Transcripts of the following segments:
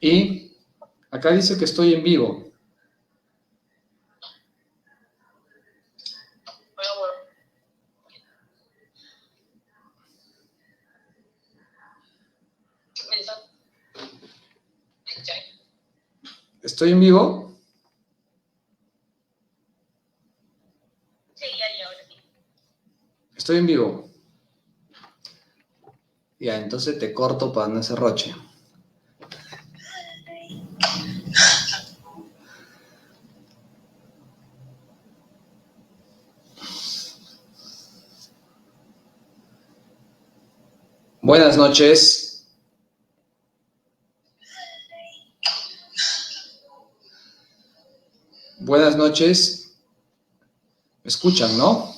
Y acá dice que estoy en vivo. ¿Estoy en vivo? Sí, ahora sí. Estoy en vivo. Ya, entonces te corto para no hacer roche. Buenas noches. Buenas noches. ¿Me escuchan, no?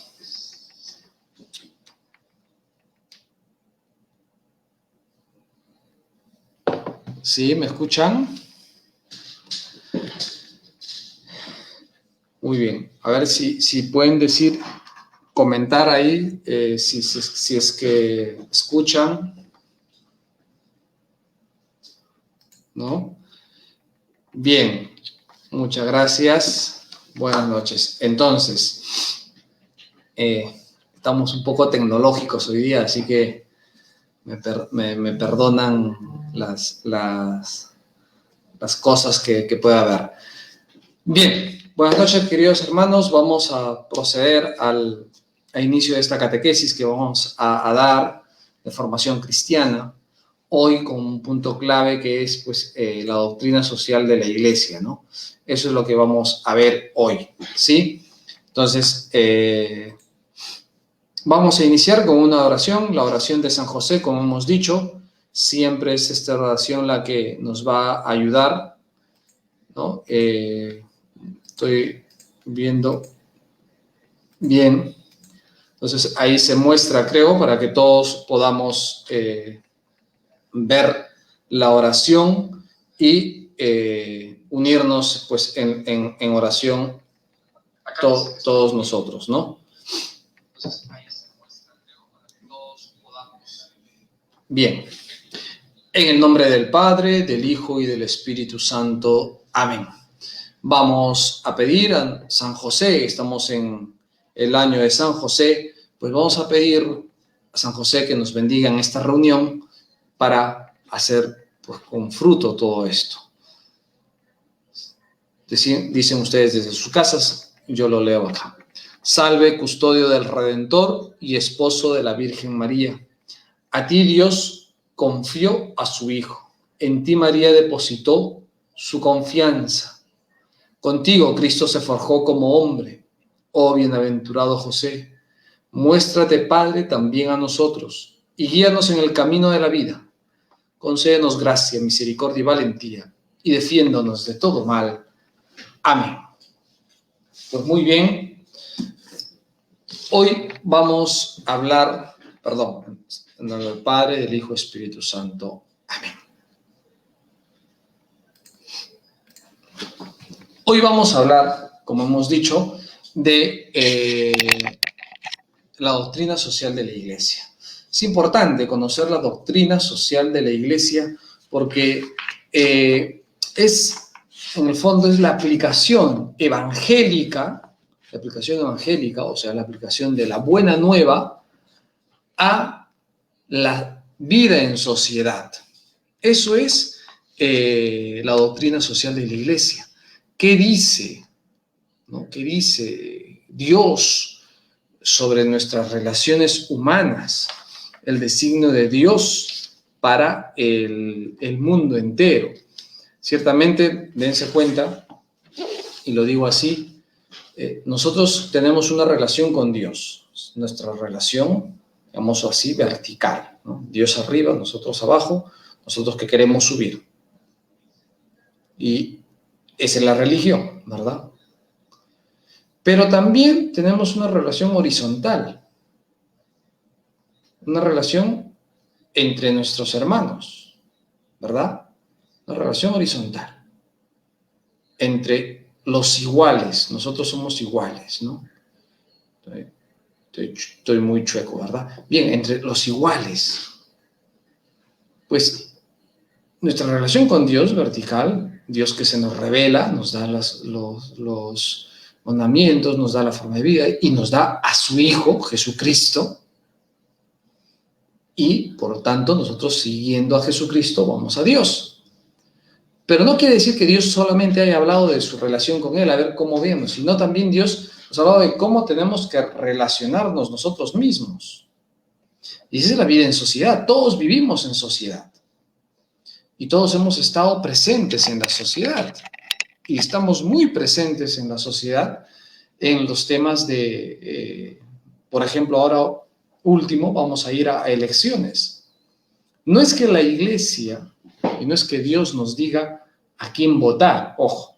¿Sí? ¿Me escuchan? Muy bien. A ver si pueden decir, comentar ahí, si es que escuchan, ¿no? Bien. Muchas gracias. Buenas noches. Entonces, estamos un poco tecnológicos hoy día, así que me perdonan las cosas que pueda haber. Bien, buenas noches, queridos hermanos. Vamos a proceder al inicio de esta catequesis que vamos a dar de formación cristiana, hoy con un punto clave que es pues, la doctrina social de la Iglesia, ¿no? Eso es lo que vamos a ver hoy, ¿sí? Entonces, vamos a iniciar con una oración, la oración de San José, como hemos dicho. Siempre es esta oración la que nos va a ayudar, ¿no? Estoy viendo bien. Entonces, ahí se muestra, creo, para que todos podamos ver la oración y unirnos, pues, en oración todos nosotros, ¿no? Entonces, ahí se muestra, creo, para que todos podamos. Bien. En el nombre del Padre, del Hijo y del Espíritu Santo. Amén. Vamos a pedir a San José, estamos en el año de San José, pues vamos a pedir a San José que nos bendiga en esta reunión para hacer pues, con fruto todo esto. Dicen ustedes desde sus casas, yo lo leo acá. Salve, custodio del Redentor y esposo de la Virgen María. A ti Dios confió a su Hijo. En ti María depositó su confianza. Contigo Cristo se forjó como hombre. Oh bienaventurado José, muéstrate Padre también a nosotros y guíanos en el camino de la vida. Concédenos gracia, misericordia y valentía y defiéndonos de todo mal. Amén. Pues muy bien, hoy vamos a hablar, en nombre del Padre, del Hijo y Espíritu Santo. Amén. Hoy vamos a hablar, como hemos dicho, de la doctrina social de la Iglesia. Es importante conocer la doctrina social de la Iglesia porque en el fondo es la aplicación evangélica, o sea, la aplicación de la buena nueva a la vida en sociedad. Eso es la doctrina social de la Iglesia. ¿Qué dice? ¿No? ¿Qué dice Dios sobre nuestras relaciones humanas? El designio de Dios para el mundo entero. Ciertamente, dense cuenta, y lo digo así, nosotros tenemos una relación con Dios. Nuestra relación, digamos así, vertical, ¿no? Dios arriba, nosotros abajo, nosotros que queremos subir. Y esa es la religión, ¿verdad? Pero también tenemos una relación horizontal, una relación entre nuestros hermanos, ¿verdad? Una relación horizontal, entre los iguales, nosotros somos iguales, ¿no? Estoy muy chueco, ¿verdad? Bien, entre los iguales, pues nuestra relación con Dios vertical, Dios que se nos revela, nos da los mandamientos, nos da la forma de vida y nos da a su Hijo, Jesucristo, y por lo tanto nosotros siguiendo a Jesucristo vamos a Dios. Pero no quiere decir que Dios solamente haya hablado de su relación con Él, a ver cómo vemos, sino también Dios nos ha hablado de cómo tenemos que relacionarnos nosotros mismos. Y esa es la vida en sociedad, todos vivimos en sociedad. Y todos hemos estado presentes en la sociedad. Y estamos muy presentes en la sociedad en los temas de, por ejemplo, ahora último, vamos a ir a elecciones. No es que la iglesia, y no es que Dios nos diga a quién votar, ojo.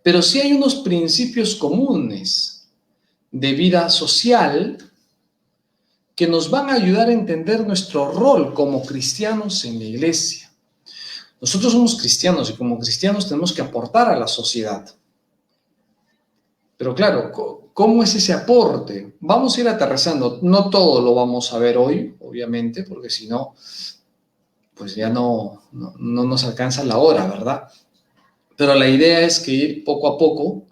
Pero sí hay unos principios comunes de vida social que nos van a ayudar a entender nuestro rol como cristianos en la iglesia. Nosotros somos cristianos y como cristianos tenemos que aportar a la sociedad. Pero claro, ¿cómo es ese aporte? Vamos a ir aterrizando. No todo lo vamos a ver hoy, obviamente, porque si no, pues ya no nos alcanza la hora, ¿verdad? Pero la idea es que ir poco a poco,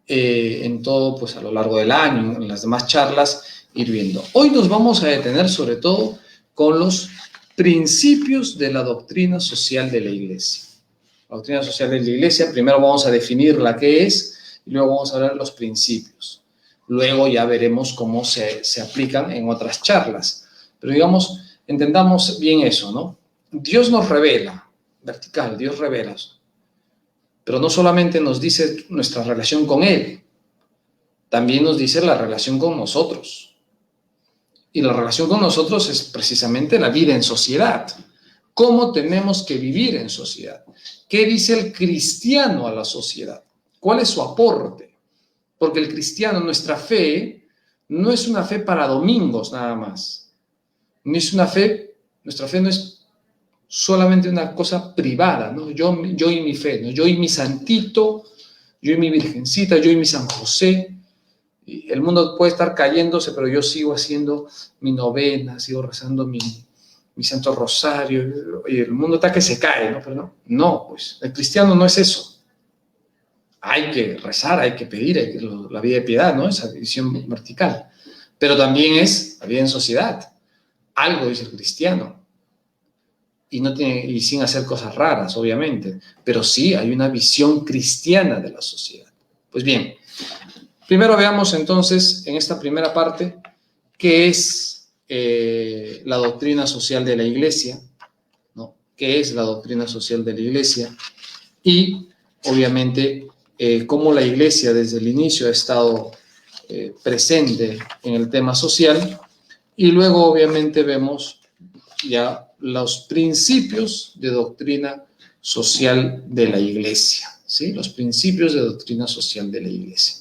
en todo, pues a lo largo del año, en las demás charlas, ir viendo. Hoy nos vamos a detener sobre todo con los principios de la doctrina social de la iglesia. La doctrina social de la iglesia, primero vamos a definir la que es y luego vamos a ver los principios. Luego ya veremos cómo se aplican en otras charlas. Pero digamos, entendamos bien eso, ¿no? Dios nos revela, vertical, Dios revela. Pero no solamente nos dice nuestra relación con Él, también nos dice la relación con nosotros. Y la relación con nosotros es precisamente la vida en sociedad. ¿Cómo tenemos que vivir en sociedad? ¿Qué dice el cristiano a la sociedad? ¿Cuál es su aporte? Porque el cristiano, nuestra fe, no es una fe para domingos nada más. No es una fe, nuestra fe no es solamente una cosa privada, ¿no? Yo y mi fe, ¿no? Yo y mi santito, yo y mi virgencita, yo y mi San José. Y el mundo puede estar cayéndose, pero yo sigo haciendo mi novena, sigo rezando mi Santo Rosario, y el mundo está que se cae, ¿no? Pero no, pues el cristiano no es eso. Hay que rezar, hay que pedir, la vida de piedad, ¿no? Esa visión vertical. Pero también es la vida en sociedad. Algo dice el cristiano. Y sin hacer cosas raras, obviamente. Pero sí hay una visión cristiana de la sociedad. Pues bien, primero veamos entonces, en esta primera parte, qué es la doctrina social de la Iglesia, ¿no? ¿Qué es la doctrina social de la Iglesia? Y, obviamente, cómo la Iglesia desde el inicio ha estado presente en el tema social. Y luego, obviamente, vemos ya los principios de doctrina social de la Iglesia, ¿sí? Los principios de doctrina social de la Iglesia.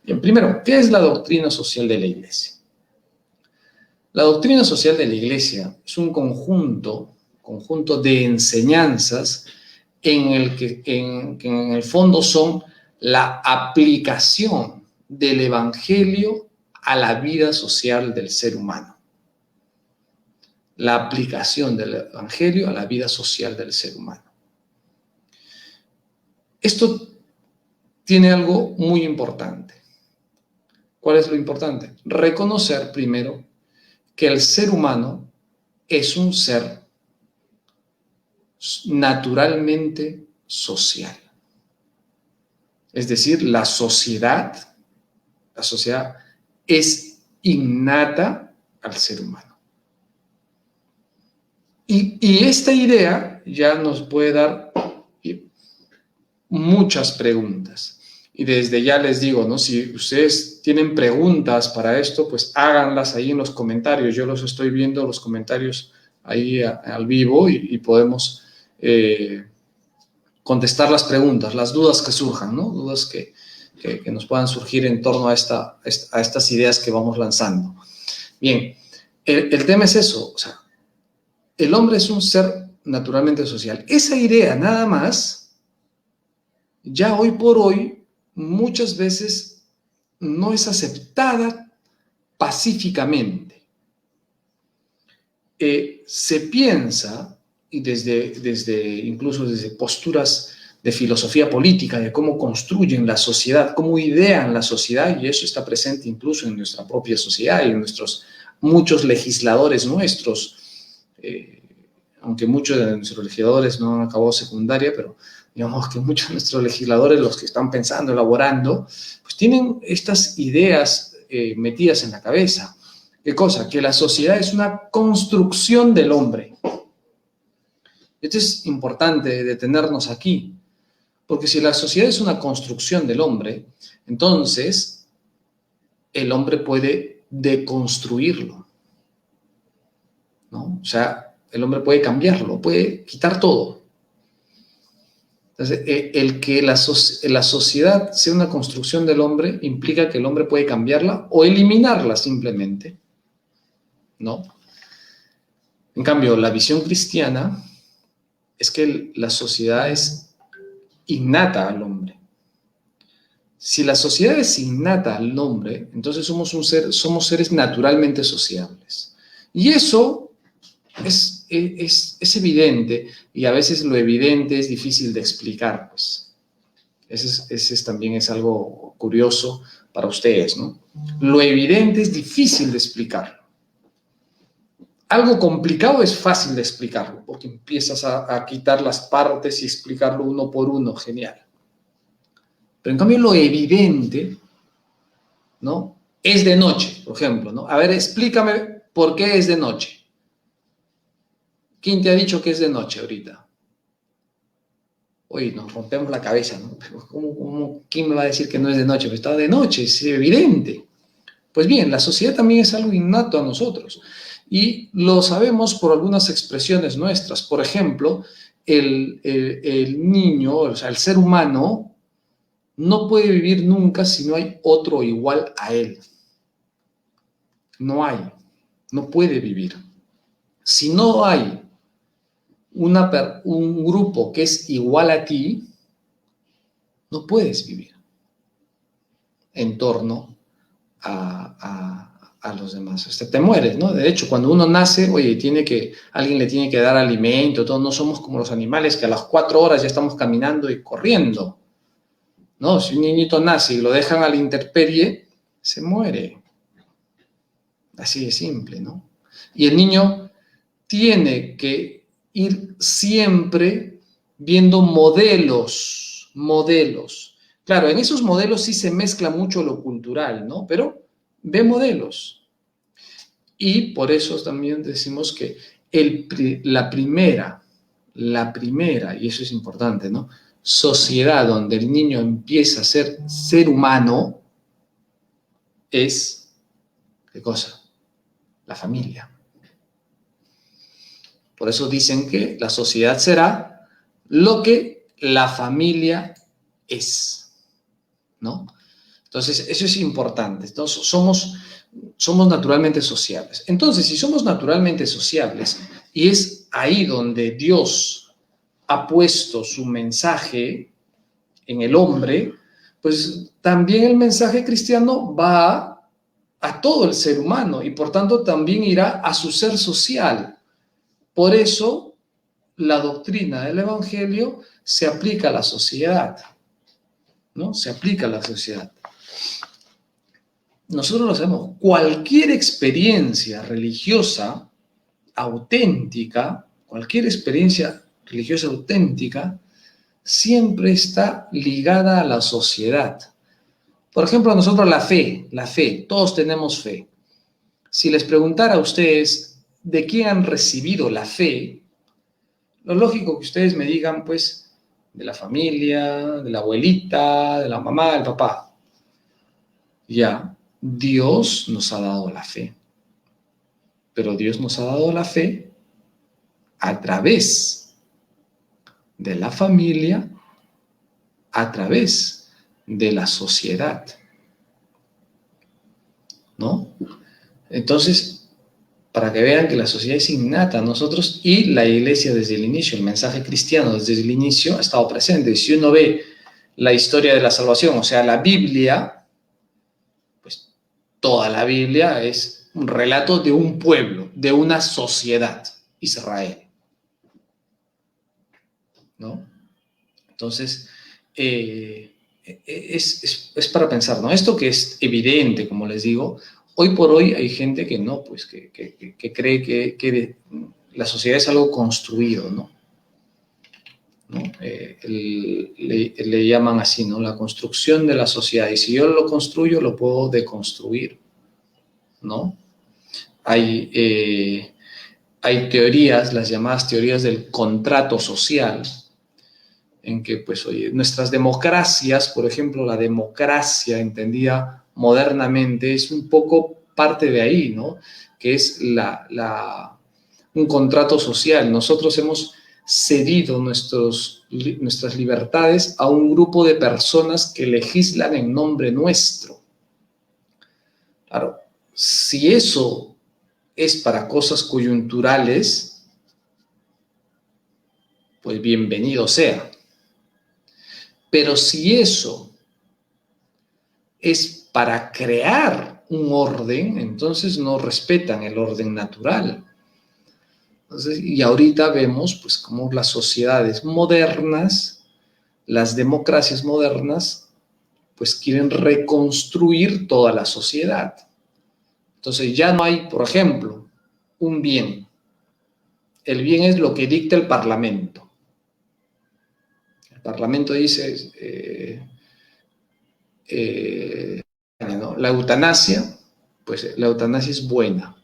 Bien, primero, ¿qué es la doctrina social de la Iglesia? La doctrina social de la Iglesia es un conjunto de enseñanzas en el que en el fondo son la aplicación del Evangelio a la vida social del ser humano. La aplicación del Evangelio a la vida social del ser humano. Esto tiene algo muy importante. ¿Cuál es lo importante? Reconocer primero que el ser humano es un ser naturalmente social. Es decir, la sociedad es innata al ser humano. Y esta idea ya nos puede dar muchas preguntas. Y desde ya les digo, ¿no? Si ustedes tienen preguntas para esto, pues háganlas ahí en los comentarios. Yo los estoy viendo, los comentarios ahí al vivo y podemos contestar las preguntas, las dudas que surjan, ¿no? Dudas que nos puedan surgir en torno a estas ideas que vamos lanzando. Bien, el tema es eso, o sea, el hombre es un ser naturalmente social. Esa idea nada más, ya hoy por hoy, muchas veces no es aceptada pacíficamente. Se piensa y incluso desde posturas de filosofía política, de cómo construyen la sociedad, cómo idean la sociedad, y eso está presente incluso en nuestra propia sociedad y en muchos legisladores nuestros, aunque muchos de nuestros legisladores no han acabado secundaria, pero digamos que muchos de nuestros legisladores, los que están pensando, elaborando, pues tienen estas ideas metidas en la cabeza. ¿Qué cosa? Que la sociedad es una construcción del hombre. Esto es importante detenernos aquí, porque si la sociedad es una construcción del hombre, entonces el hombre puede deconstruirlo, ¿no? O sea, el hombre puede cambiarlo, puede quitar todo. Entonces, el que la sociedad sea una construcción del hombre implica que el hombre puede cambiarla o eliminarla simplemente, ¿no? En cambio, la visión cristiana es que la sociedad es innata al hombre. Si la sociedad es innata al hombre, entonces somos seres naturalmente sociables. Y eso es evidente, y a veces lo evidente es difícil de explicar, pues. Ese también es algo curioso para ustedes, ¿no? Lo evidente es difícil de explicar. Algo complicado es fácil de explicarlo, porque empiezas a quitar las partes y explicarlo uno por uno, genial. Pero en cambio lo evidente, ¿no? Es de noche, por ejemplo, ¿no? A ver, explícame por qué es de noche. ¿Quién te ha dicho que es de noche ahorita? Oye, nos rompemos la cabeza, ¿no? ¿Quién me va a decir que no es de noche? Pues está de noche, es evidente. Pues bien, la sociedad también es algo innato a nosotros. Y lo sabemos por algunas expresiones nuestras. Por ejemplo, el niño, o sea, el ser humano, no puede vivir nunca si no hay otro igual a él. No hay, no puede vivir. Si no hay un grupo que es igual a ti, no puedes vivir en torno a los demás. Te mueres, ¿no? De hecho, cuando uno nace, oye, alguien le tiene que dar alimento, todos no somos como los animales que a las 4 horas ya estamos caminando y corriendo, ¿no? Si un niñito nace y lo dejan a la intemperie, se muere. Así de simple, ¿no? Y el niño tiene que ir siempre viendo modelos. Claro, en esos modelos sí se mezcla mucho lo cultural, ¿no? Pero ve modelos. Y por eso también decimos que la primera, y eso es importante, ¿no? Sociedad donde el niño empieza a ser humano es, ¿qué cosa? La familia. Por eso dicen que la sociedad será lo que la familia es, ¿no? Entonces, eso es importante. Entonces, somos naturalmente sociables. Entonces, si somos naturalmente sociables, y es ahí donde Dios ha puesto su mensaje en el hombre, pues también el mensaje cristiano va a todo el ser humano y por tanto también irá a su ser social. Por eso la doctrina del Evangelio se aplica a la sociedad, ¿no? Se aplica a la sociedad. Nosotros lo sabemos, cualquier experiencia religiosa auténtica, siempre está ligada a la sociedad. Por ejemplo, nosotros la fe, todos tenemos fe. Si les preguntara a ustedes de quién han recibido la fe, lo lógico que ustedes me digan, pues, de la familia, de la abuelita, de la mamá, del papá. Ya, Dios nos ha dado la fe. Pero Dios nos ha dado la fe a través de la familia, a través de la sociedad, ¿no? Entonces, para que vean que la sociedad es innata a nosotros y la iglesia desde el inicio, el mensaje cristiano desde el inicio ha estado presente. Si uno ve la historia de la salvación, o sea, la Biblia, pues toda la Biblia es un relato de un pueblo, de una sociedad, Israel. ¿no? Entonces, es para pensar, ¿no? Esto que es evidente, como les digo, hoy por hoy hay gente que no, pues que cree que la sociedad es algo construido, ¿no? ¿No? Le llaman así, ¿no? La construcción de la sociedad. Y si yo lo construyo, lo puedo deconstruir, ¿no? Hay teorías, las llamadas teorías del contrato social, en que, pues, oye, nuestras democracias, por ejemplo, la democracia entendida modernamente, es un poco parte de ahí, ¿no? Que es un contrato social. Nosotros hemos cedido nuestras libertades a un grupo de personas que legislan en nombre nuestro. Claro, si eso es para cosas coyunturales, pues bienvenido sea. Pero si eso es para crear un orden, entonces no respetan el orden natural. Entonces, y ahorita vemos pues cómo las sociedades modernas, las democracias modernas, pues quieren reconstruir toda la sociedad. Entonces ya no hay, por ejemplo, un bien. El bien es lo que dicta el Parlamento. El Parlamento dice, ¿no? La eutanasia, pues la eutanasia es buena.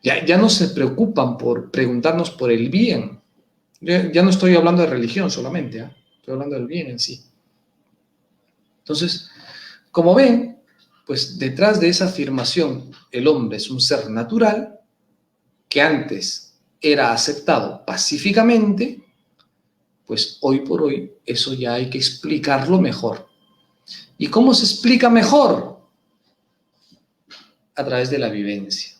Ya no se preocupan por preguntarnos por el bien. Ya no estoy hablando de religión solamente, ¿eh? Estoy hablando del bien en sí. Entonces, como ven, pues detrás de esa afirmación, el hombre es un ser natural que antes era aceptado pacíficamente, pues hoy por hoy eso ya hay que explicarlo mejor. ¿Y cómo se explica mejor? A través de la vivencia.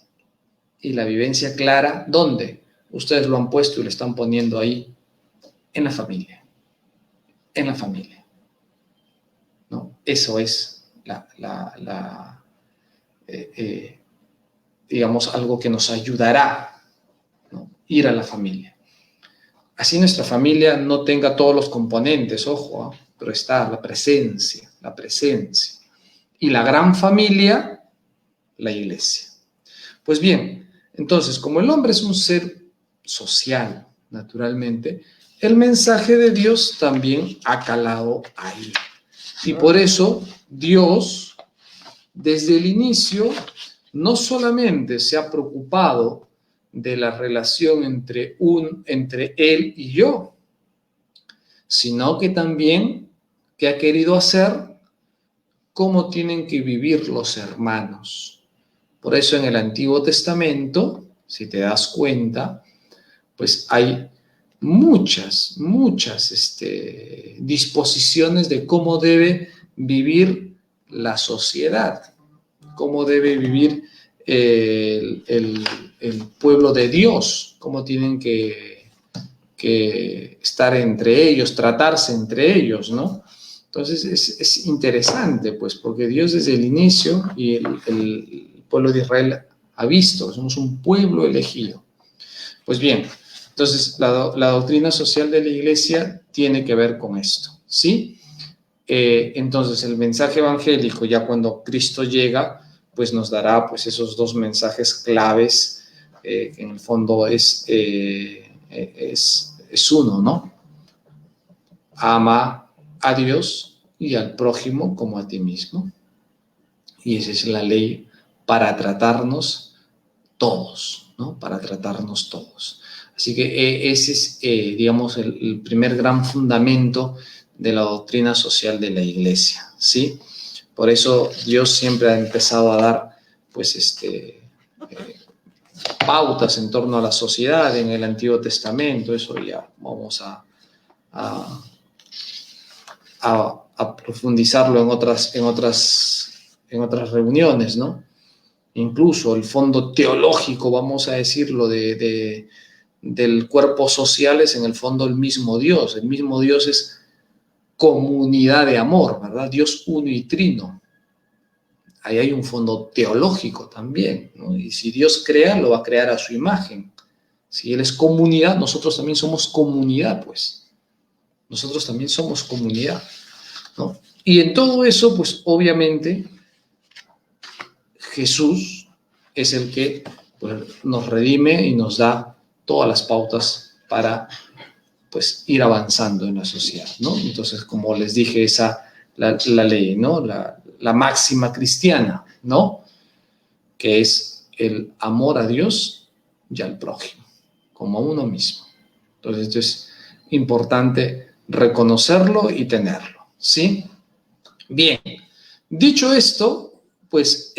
Y la vivencia clara, ¿dónde? Ustedes lo han puesto y lo están poniendo ahí, en la familia. En la familia. ¿No? Eso es digamos, algo que nos ayudará, ¿no? Ir a la familia. Así nuestra familia no tenga todos los componentes, ojo, ¿eh? Pero está la presencia. Y la gran familia, la iglesia. Pues bien, entonces, como el hombre es un ser social, naturalmente, el mensaje de Dios también ha calado ahí. Y por eso Dios, desde el inicio, no solamente se ha preocupado de la relación entre él y yo, sino que también que ha querido hacer cómo tienen que vivir los hermanos. Por eso en el Antiguo Testamento, si te das cuenta, pues hay muchas disposiciones de cómo debe vivir la sociedad, cómo debe vivir el pueblo de Dios, cómo tienen que estar entre ellos, tratarse entre ellos, ¿no? Entonces es interesante, pues, porque Dios desde el inicio y el pueblo de Israel ha visto que somos un pueblo elegido. Pues bien, entonces la doctrina social de la iglesia tiene que ver con esto, ¿sí? Entonces el mensaje evangélico, ya cuando Cristo llega, pues nos dará pues esos dos mensajes claves, que en el fondo es uno, ¿no? Ama a Dios y al prójimo como a ti mismo. Y esa es la ley para tratarnos todos, ¿no? Para tratarnos todos. Así que ese es, digamos, el primer gran fundamento de la doctrina social de la iglesia, ¿sí? Por eso Dios siempre ha empezado a dar, pues, pautas en torno a la sociedad en el Antiguo Testamento. Eso ya vamos a profundizarlo en otras reuniones, ¿no? Incluso el fondo teológico, vamos a decirlo, del cuerpo social es en el fondo el mismo Dios. El mismo Dios es comunidad de amor, ¿verdad? Dios uno y trino. Ahí hay un fondo teológico también, ¿no? Y si Dios crea, lo va a crear a su imagen. Si Él es comunidad, nosotros también somos comunidad, pues. Nosotros también somos comunidad, ¿no? Y en todo eso, pues obviamente, Jesús es el que pues, nos redime y nos da todas las pautas para pues, ir avanzando en la sociedad, ¿no? Entonces, como les dije, la ley, ¿no? La máxima cristiana, ¿no? Que es el amor a Dios y al prójimo, como a uno mismo. Entonces, esto es importante reconocerlo y tenerlo, ¿sí? Bien, dicho esto, pues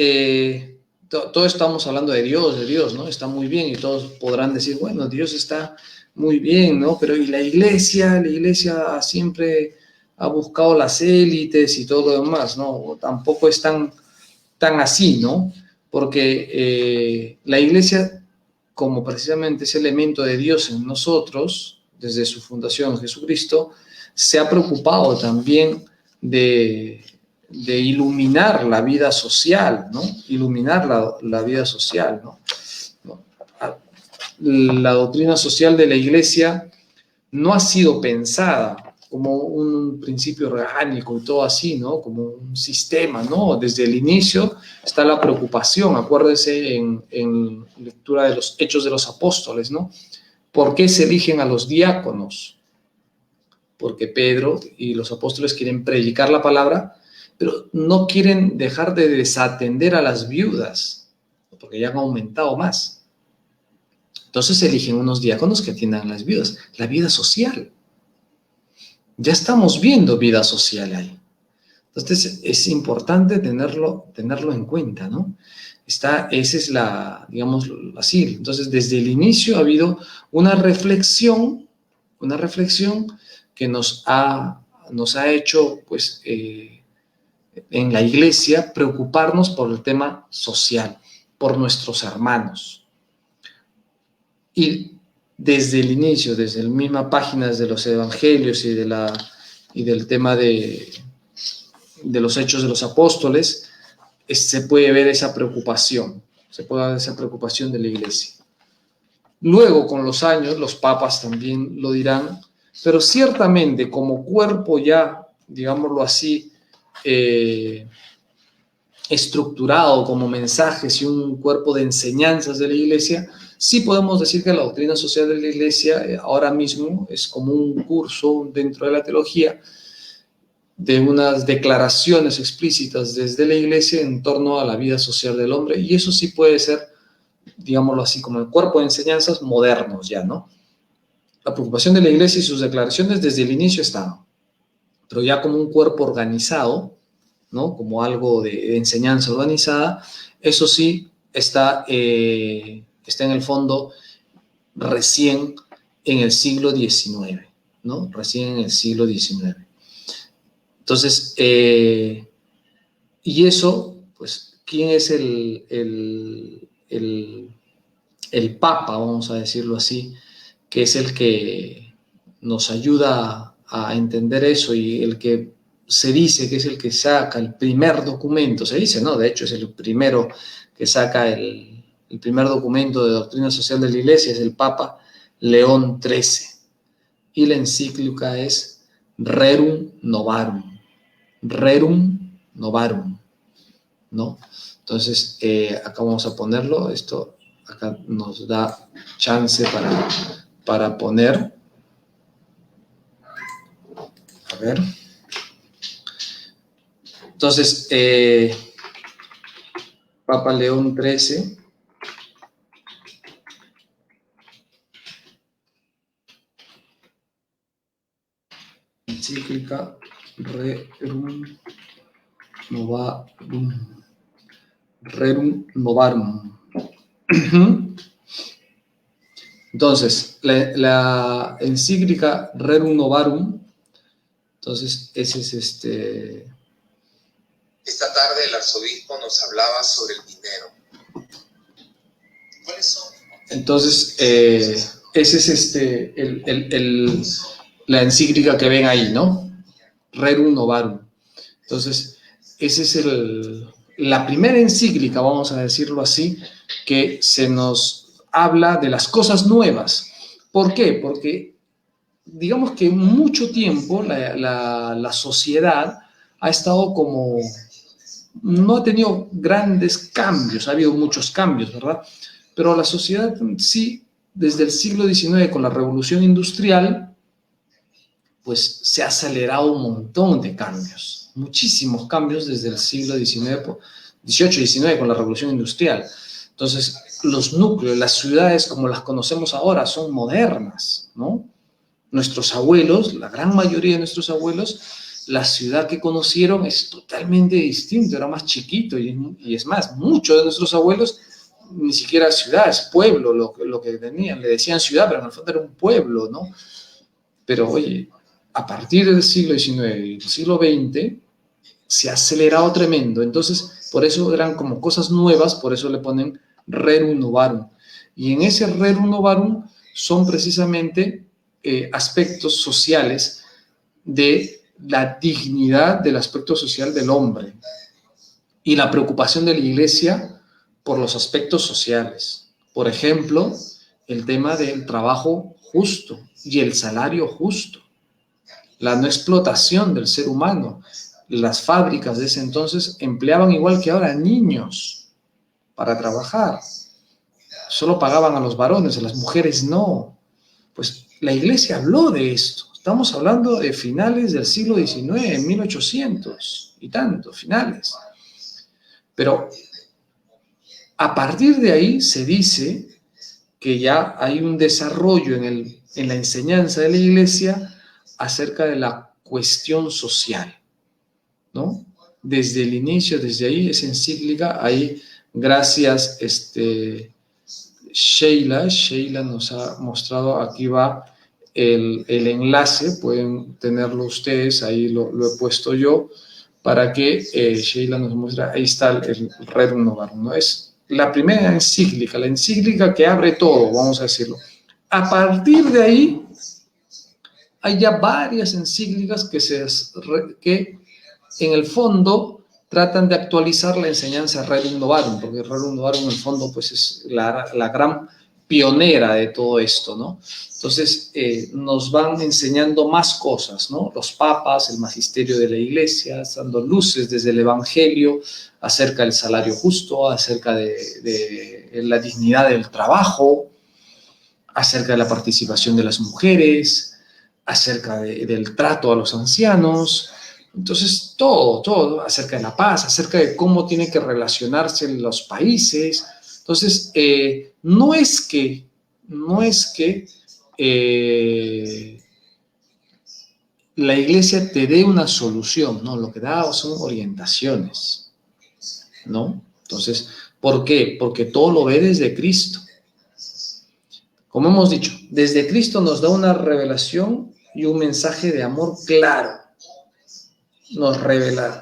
todos estamos hablando de Dios, ¿no? Está muy bien y todos podrán decir, bueno, Dios está muy bien, ¿no? Pero ¿y la iglesia? La iglesia siempre ha buscado las élites y todo lo demás, ¿no? Tampoco es tan así, ¿no? Porque la iglesia, como precisamente es elemento de Dios en nosotros, desde su fundación Jesucristo, se ha preocupado también de iluminar la vida social, ¿no? Iluminar la vida social, ¿no? La doctrina social de la iglesia no ha sido pensada como un principio orgánico y todo así, ¿no? Como un sistema, ¿no? Desde el inicio está la preocupación, acuérdense en lectura de los Hechos de los Apóstoles, ¿no? ¿Por qué se eligen a los diáconos? Porque Pedro y los apóstoles quieren predicar la palabra, pero no quieren dejar de desatender a las viudas, porque ya han aumentado más. Entonces eligen unos diáconos que atiendan a las viudas, la vida social. Ya estamos viendo vida social ahí. Entonces es importante tenerlo en cuenta, ¿no? Esa es digamos así. Entonces desde el inicio ha habido una reflexión que nos ha hecho, pues, en la iglesia preocuparnos por el tema social, por nuestros hermanos. Y desde el inicio, desde la misma página de los evangelios y del tema de los hechos de los apóstoles, se puede ver esa preocupación, de la iglesia. Luego, con los años, los papas también lo dirán, pero ciertamente como cuerpo ya, digámoslo así, estructurado como mensajes y un cuerpo de enseñanzas de la iglesia, sí podemos decir que la doctrina social de la iglesia ahora mismo es como un curso dentro de la teología de unas declaraciones explícitas desde la iglesia en torno a la vida social del hombre, y eso sí puede ser, digámoslo así, como el cuerpo de enseñanzas modernos ya, ¿no? La preocupación de la iglesia y sus declaraciones desde el inicio estaban, pero ya como un cuerpo organizado, ¿no? Como algo de enseñanza organizada, eso sí está en el fondo recién en el siglo XIX, ¿no? Recién en el siglo XIX. Entonces, y eso, pues, ¿quién es el Papa, vamos a decirlo así, que es el que nos ayuda a entender eso y el que se dice que es el que saca el primer documento, se dice, ¿no? De hecho, es el primero que saca el primer documento de doctrina social de la Iglesia, es el Papa León XIII. Y la encíclica es Rerum Novarum. Rerum Novarum, ¿no? Entonces, acá vamos a ponerlo, esto acá nos da chance para poner, a ver, entonces, Papa León XIII, encíclica Rerum Novarum, Rerum Novarum. Entonces, la encíclica Rerum Novarum, entonces, ese es Esta tarde el arzobispo nos hablaba sobre el dinero. ¿Cuáles son? Entonces, ese es la encíclica que ven ahí, ¿no? Rerum Novarum. Entonces, esa es la primera encíclica, vamos a decirlo así, que se nos habla de las cosas nuevas. ¿Por qué? Porque digamos que mucho tiempo la sociedad ha estado como, no ha tenido grandes cambios, ha habido muchos cambios, ¿verdad? Pero la sociedad sí, desde el siglo XIX con la revolución industrial, pues se ha acelerado un montón de cambios, muchísimos cambios desde el siglo XIX, XVIII y XIX con la revolución industrial. Entonces, los núcleos, las ciudades como las conocemos ahora son modernas, ¿no? Nuestros abuelos, la gran mayoría de nuestros abuelos, la ciudad que conocieron es totalmente distinta, era más chiquito y es más, muchos de nuestros abuelos ni siquiera ciudad, es pueblo lo que tenían, le decían ciudad, pero en el fondo era un pueblo, ¿no? Pero oye, a partir del siglo XIX y del siglo XX se ha acelerado tremendo, entonces por eso eran como cosas nuevas, por eso le ponen Rerum Novarum. Y en ese Rerum Novarum son precisamente aspectos sociales de la dignidad del aspecto social del hombre y la preocupación de la Iglesia por los aspectos sociales. Por ejemplo, el tema del trabajo justo y el salario justo, la no explotación del ser humano. Las fábricas de ese entonces empleaban igual que ahora niños para trabajar. Solo pagaban a los varones, a las mujeres no. Pues la Iglesia habló de esto. Estamos hablando de finales del siglo XIX, 1800 y tanto, finales. Pero a partir de ahí se dice que ya hay un desarrollo en la enseñanza de la Iglesia acerca de la cuestión social, ¿no? Desde el inicio, desde ahí, esa encíclica, ahí, gracias, Sheila nos ha mostrado, aquí va el enlace, pueden tenerlo ustedes, ahí lo he puesto yo, para que Sheila nos muestre, ahí está el Rerum Novarum, ¿no? Es la primera encíclica, la encíclica que abre todo, vamos a decirlo. A partir de ahí, hay ya varias encíclicas que en el fondo tratan de actualizar la enseñanza Rerum Novarum, porque Rerum Novarum en el fondo pues es la gran pionera de todo esto, ¿no? Entonces nos van enseñando más cosas, ¿no? Los papas, el magisterio de la Iglesia, dando luces desde el Evangelio acerca del salario justo, acerca de la dignidad del trabajo, acerca de la participación de las mujeres, acerca del trato a los ancianos. Entonces, todo acerca de la paz, acerca de cómo tienen que relacionarse los países. Entonces, no es que la Iglesia te dé una solución, no, lo que da son orientaciones, ¿no? Entonces, ¿por qué? Porque todo lo ve desde Cristo. Como hemos dicho, desde Cristo nos da una revelación y un mensaje de amor claro. Nos revela.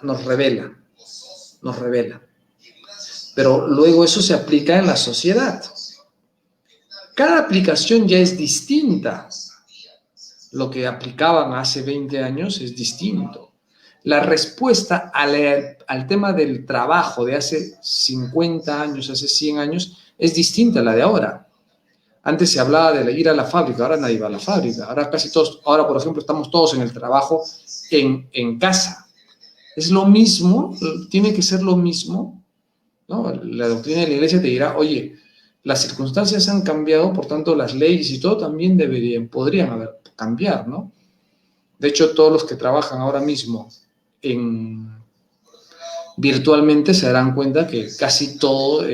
Pero luego eso se aplica en la sociedad. Cada aplicación ya es distinta. Lo que aplicaban hace 20 años es distinto. La respuesta al tema del trabajo de hace 50 años, hace 100 años, es distinta a la de ahora. Antes se hablaba de ir a la fábrica, ahora nadie va a la fábrica. Ahora casi todos, ahora por ejemplo, estamos todos en el trabajo en casa. Es lo mismo, tiene que ser lo mismo, ¿no? La doctrina de la Iglesia te dirá, oye, las circunstancias han cambiado, por tanto las leyes y todo también podrían cambiar, ¿no? De hecho, todos los que trabajan ahora mismo virtualmente se darán cuenta que casi todo,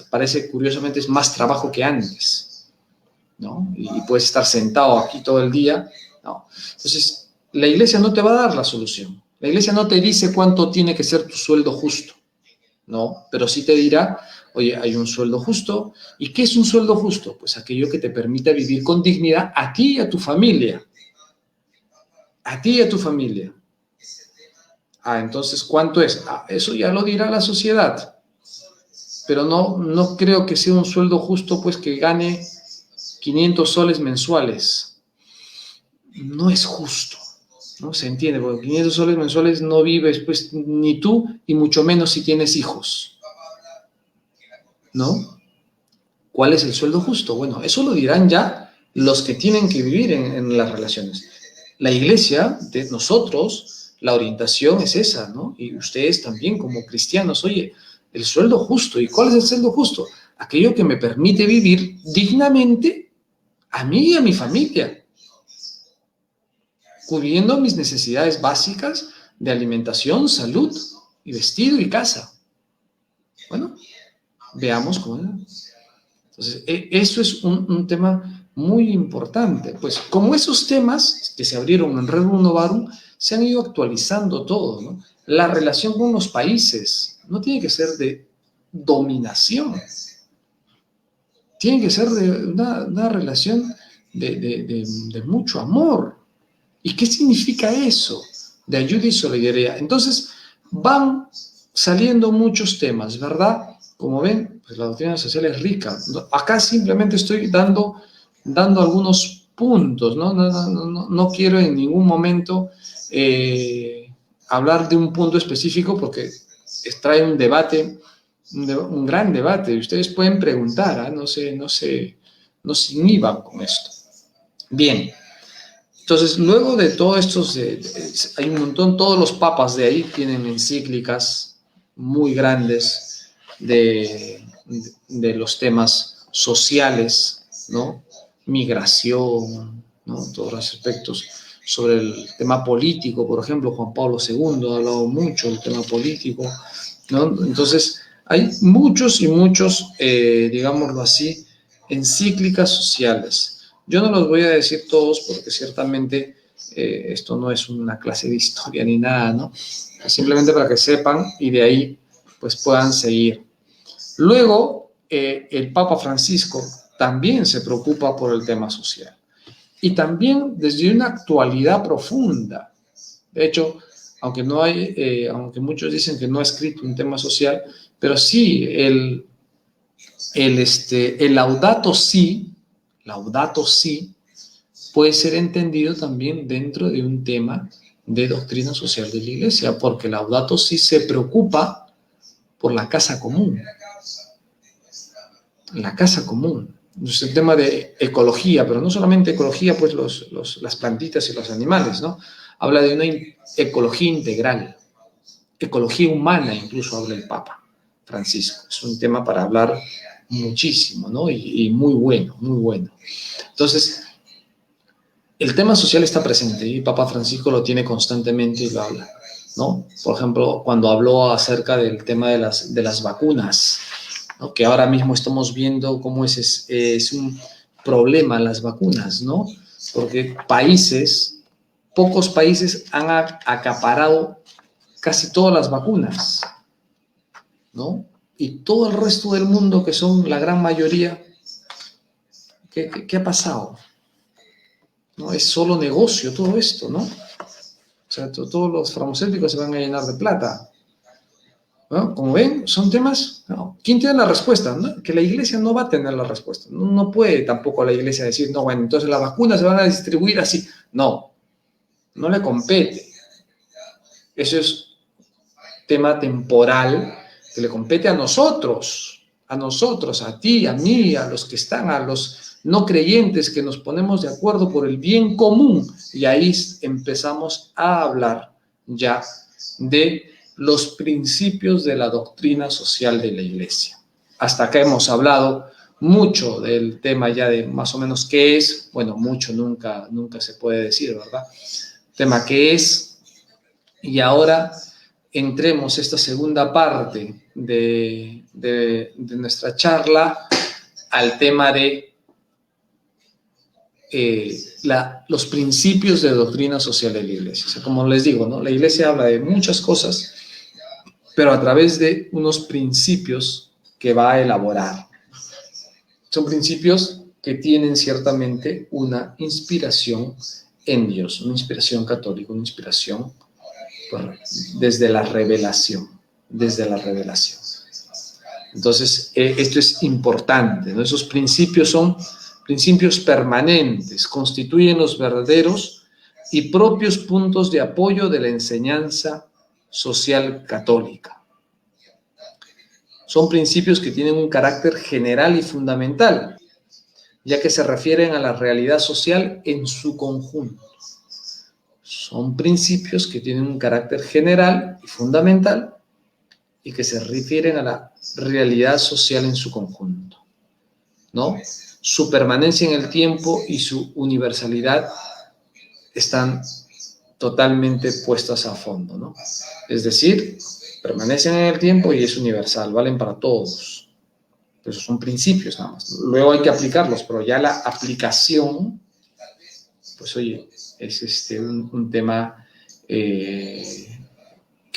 parece curiosamente, es más trabajo que antes, ¿no? Y puedes estar sentado aquí todo el día, ¿no? Entonces, la Iglesia no te va a dar la solución. La Iglesia no te dice cuánto tiene que ser tu sueldo justo, ¿no? Pero sí te dirá, oye, hay un sueldo justo. ¿Y qué es un sueldo justo? Pues aquello que te permita vivir con dignidad a ti y a tu familia. A ti y a tu familia. Entonces, ¿cuánto es? Eso ya lo dirá la sociedad. Pero no creo que sea un sueldo justo, pues, que gane 500 soles mensuales. No es justo, ¿no? Se entiende, porque 500 soles mensuales no vives, pues, ni tú, y mucho menos si tienes hijos, ¿no? ¿Cuál es el sueldo justo? Bueno, eso lo dirán ya los que tienen que vivir en las relaciones. La iglesia, de nosotros, la orientación es esa, ¿no? Y ustedes también como cristianos, oye, el sueldo justo. ¿Y cuál es el sueldo justo? Aquello que me permite vivir dignamente a mí y a mi familia, cubriendo mis necesidades básicas de alimentación, salud, y vestido y casa. Bueno, veamos cómo es. Entonces, eso es un tema muy importante. Pues como esos temas que se abrieron en Rerum Novarum se han ido actualizando todo, ¿no? La relación con los países no tiene que ser de dominación, tiene que ser de una relación de mucho amor. ¿Y qué significa eso? De ayuda y solidaridad. Entonces, van saliendo muchos temas, ¿verdad? Como ven, pues la doctrina social es rica. Acá simplemente estoy dando algunos puntos, ¿no? No quiero en ningún momento hablar de un punto específico porque trae un debate, un gran debate. Ustedes pueden preguntar, ¿eh? No se inhiban con esto. Bien. Entonces, luego de todo esto, hay un montón, todos los papas de ahí tienen encíclicas muy grandes de los temas sociales, ¿no? Migración, ¿no? Todos los aspectos. Sobre el tema político, por ejemplo, Juan Pablo II ha hablado mucho del tema político, ¿no? Entonces, hay muchos y muchos, digámoslo así, encíclicas sociales. Yo no los voy a decir todos porque ciertamente esto no es una clase de historia ni nada, ¿no? Simplemente para que sepan y de ahí pues puedan seguir. Luego, el Papa Francisco también se preocupa por el tema social y también desde una actualidad profunda. De hecho, aunque muchos dicen que no ha escrito un tema social, pero sí, el Laudato Si, puede ser entendido también dentro de un tema de doctrina social de la Iglesia, porque Laudato Si se preocupa por la casa común. La casa común. Es el tema de ecología, pero no solamente ecología, pues las plantitas y los animales, ¿no? Habla de una ecología integral, ecología humana, incluso habla el Papa Francisco. Es un tema para hablar muchísimo, ¿no? Y muy bueno, muy bueno. Entonces, el tema social está presente y Papa Francisco lo tiene constantemente y lo habla, ¿no? Por ejemplo, cuando habló acerca del tema de las vacunas, ¿no? Que ahora mismo estamos viendo cómo es un problema las vacunas, ¿no? Porque pocos países han acaparado casi todas las vacunas, ¿no? Y todo el resto del mundo, que son la gran mayoría, ¿qué ha pasado? ¿No? Es solo negocio todo esto, ¿no? O sea, todos los farmacéuticos se van a llenar de plata. ¿No? Como ven, son temas... ¿no? ¿Quién tiene la respuesta? ¿No? Que la iglesia no va a tener la respuesta. No puede tampoco la iglesia decir, no, bueno, entonces las vacunas se van a distribuir así. No le compete. Eso es tema temporal que le compete a nosotros, a ti, a mí, a los que están, a los no creyentes, que nos ponemos de acuerdo por el bien común, y ahí empezamos a hablar ya de los principios de la doctrina social de la Iglesia. Hasta acá hemos hablado mucho del tema ya de más o menos qué es, bueno, mucho nunca se puede decir, ¿verdad? Tema qué es, y ahora entremos a esta segunda parte de nuestra charla al tema de los principios de doctrina social de la Iglesia. O sea, como les digo, ¿no? La Iglesia habla de muchas cosas, pero a través de unos principios que va a elaborar. Son principios que tienen ciertamente una inspiración en Dios, una inspiración católica, una inspiración desde la revelación. Entonces, esto es importante, ¿no? Esos principios son principios permanentes, constituyen los verdaderos y propios puntos de apoyo de la enseñanza social católica. Son principios que tienen un carácter general y fundamental, ya que se refieren a la realidad social en su conjunto. Son principios que tienen un carácter general y fundamental y que se refieren a la realidad social en su conjunto, ¿no? Su permanencia en el tiempo y su universalidad están totalmente puestas a fondo, ¿no? Es decir, permanecen en el tiempo y es universal, valen para todos. Esos son principios nada más. Luego hay que aplicarlos, pero ya la aplicación, pues oye, es un tema que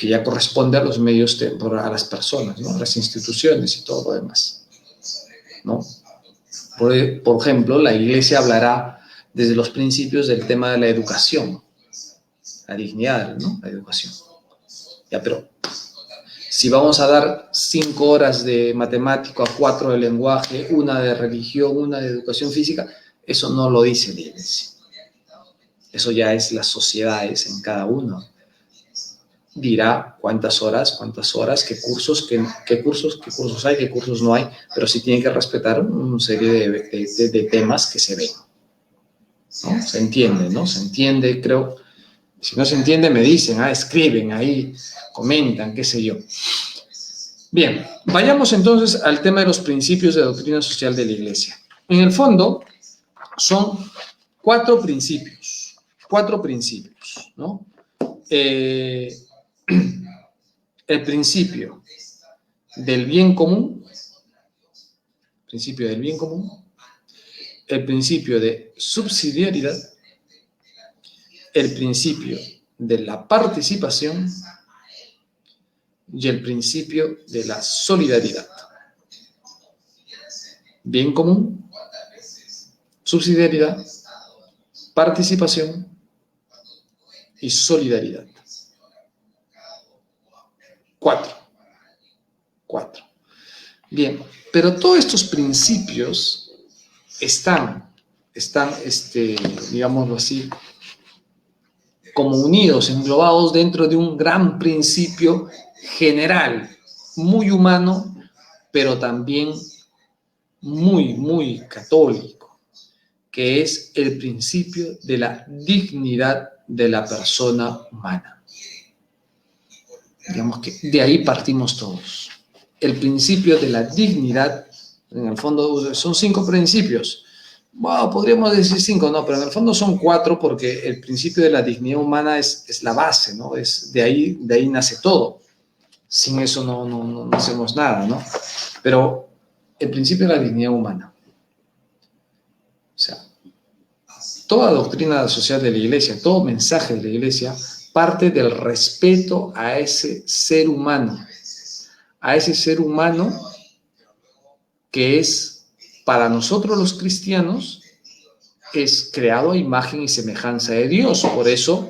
ya corresponde a los medios, a las personas, ¿no? A las instituciones y todo lo demás, ¿no? Por ejemplo, la Iglesia hablará desde los principios del tema de la educación, la dignidad, ¿no? La educación. Ya, pero si vamos a dar 5 horas de matemático, a 4 de lenguaje, 1 de religión, 1 de educación física, eso no lo dice la Iglesia. Eso ya es las sociedades en cada uno. Dirá cuántas horas, qué cursos hay, qué cursos no hay, pero sí tiene que respetar una serie de temas que se ven, ¿no? Se entiende, ¿no? Se entiende, creo. Si no se entiende, me dicen, escriben ahí, comentan, qué sé yo. Bien, vayamos entonces al tema de los principios de doctrina social de la Iglesia. En el fondo, son 4 principios, ¿no? El principio del bien común, el principio de subsidiariedad, el principio de la participación y el principio de la solidaridad. Bien común, subsidiariedad, participación y solidaridad. 4. Bien, pero todos estos principios están, digámoslo así, como unidos, englobados dentro de un gran principio general, muy humano, pero también muy, muy católico, que es el principio de la dignidad de la persona humana. Digamos que de ahí partimos todos. El principio de la dignidad, en el fondo son 5 principios. Bueno, podríamos decir 5, no, pero en el fondo son 4 porque el principio de la dignidad humana es la base, ¿no? De ahí nace todo. Sin eso no hacemos nada, ¿no? Pero el principio de la dignidad humana. O sea, toda doctrina social de la Iglesia, todo mensaje de la Iglesia parte del respeto a ese ser humano que es, para nosotros los cristianos, es creado a imagen y semejanza de Dios. Por eso,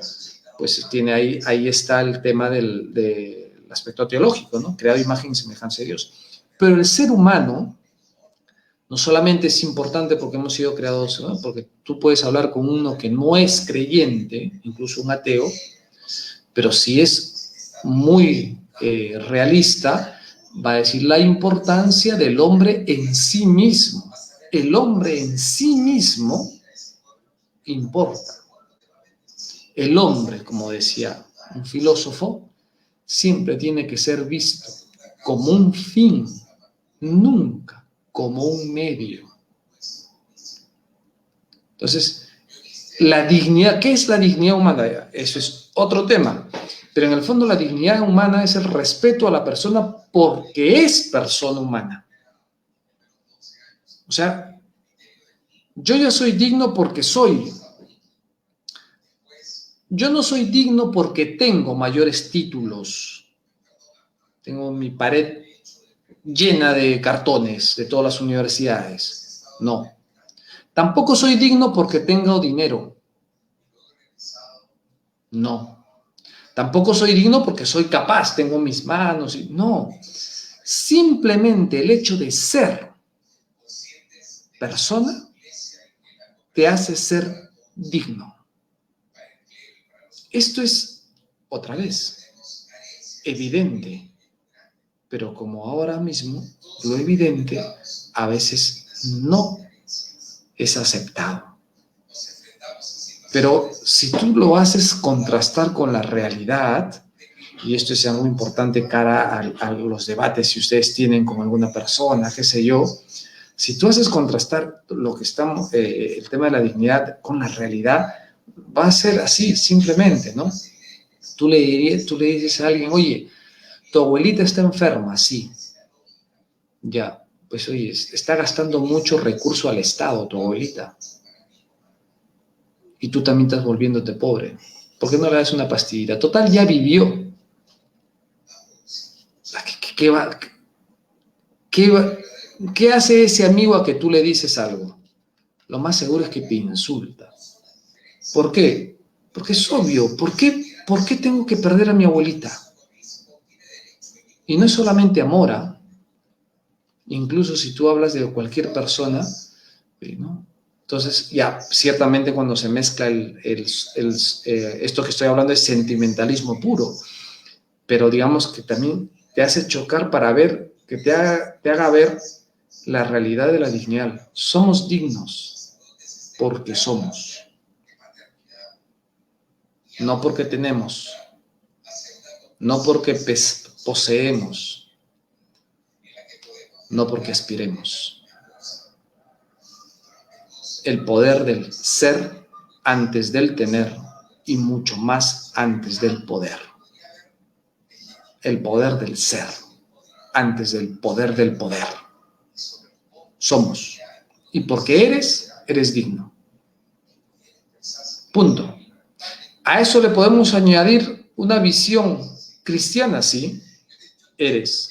pues tiene ahí está el tema del aspecto teológico, ¿no? Creado a imagen y semejanza de Dios. Pero el ser humano no solamente es importante porque hemos sido creados, ¿no? Porque tú puedes hablar con uno que no es creyente, incluso un ateo, pero si es muy realista, va a decir la importancia del hombre en sí mismo. El hombre en sí mismo importa. El hombre, como decía un filósofo, siempre tiene que ser visto como un fin, nunca como un medio. Entonces, la dignidad, ¿qué es la dignidad humana? Eso es otro tema. Pero en el fondo la dignidad humana es el respeto a la persona porque es persona humana. O sea, yo ya soy digno porque soy. Yo no soy digno porque tengo mayores títulos. Tengo mi pared llena de cartones de todas las universidades. No. Tampoco soy digno porque tengo dinero. No. Tampoco soy digno porque soy capaz, tengo mis manos. No. Simplemente el hecho de ser persona te hace ser digno. Esto es, otra vez, evidente. Pero como ahora mismo, lo evidente a veces no es aceptado. Pero si tú lo haces contrastar con la realidad, y esto es algo importante cara a los debates si ustedes tienen con alguna persona, qué sé yo, si tú haces contrastar lo que estamos, el tema de la dignidad con la realidad, va a ser así, simplemente, ¿no? Tú le dices a alguien, oye, tu abuelita está enferma, sí. Ya, pues oye, está gastando mucho recurso al Estado, tu abuelita. Y tú también estás volviéndote pobre. ¿Por qué no le das una pastillita? Total, ya vivió. ¿Qué hace ese amigo a que tú le dices algo? Lo más seguro es que te insulta. ¿Por qué? Porque es obvio. ¿Por qué tengo que perder a mi abuelita? Y no es solamente amor, ¿eh? Incluso si tú hablas de cualquier persona, ¿no? Entonces, ya, ciertamente cuando se mezcla esto que estoy hablando es sentimentalismo puro, pero digamos que también te hace chocar para ver, que te haga ver la realidad de la dignidad. Somos dignos porque somos, no porque tenemos, no porque poseemos, no porque aspiremos. El poder del ser antes del tener y mucho más antes del poder. El poder del ser antes del poder del poder. Somos. Y porque eres digno. Punto. A eso le podemos añadir una visión cristiana, ¿sí? Eres.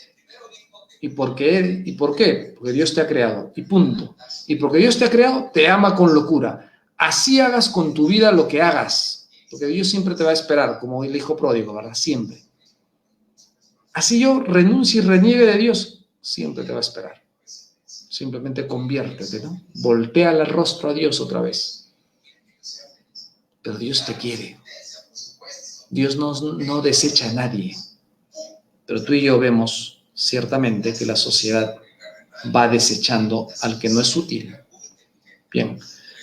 ¿Y por qué? ¿Y por qué? Porque Dios te ha creado. Y punto. Y porque Dios te ha creado, te ama con locura. Así hagas con tu vida lo que hagas. Porque Dios siempre te va a esperar, como el hijo pródigo, ¿verdad? Siempre. Así yo renuncie y reniegue de Dios, siempre te va a esperar. Simplemente conviértete, ¿no? Voltea el rostro a Dios otra vez. Pero Dios te quiere. Dios no desecha a nadie. Pero tú y yo vemos ciertamente que la sociedad va desechando al que no es útil. Bien,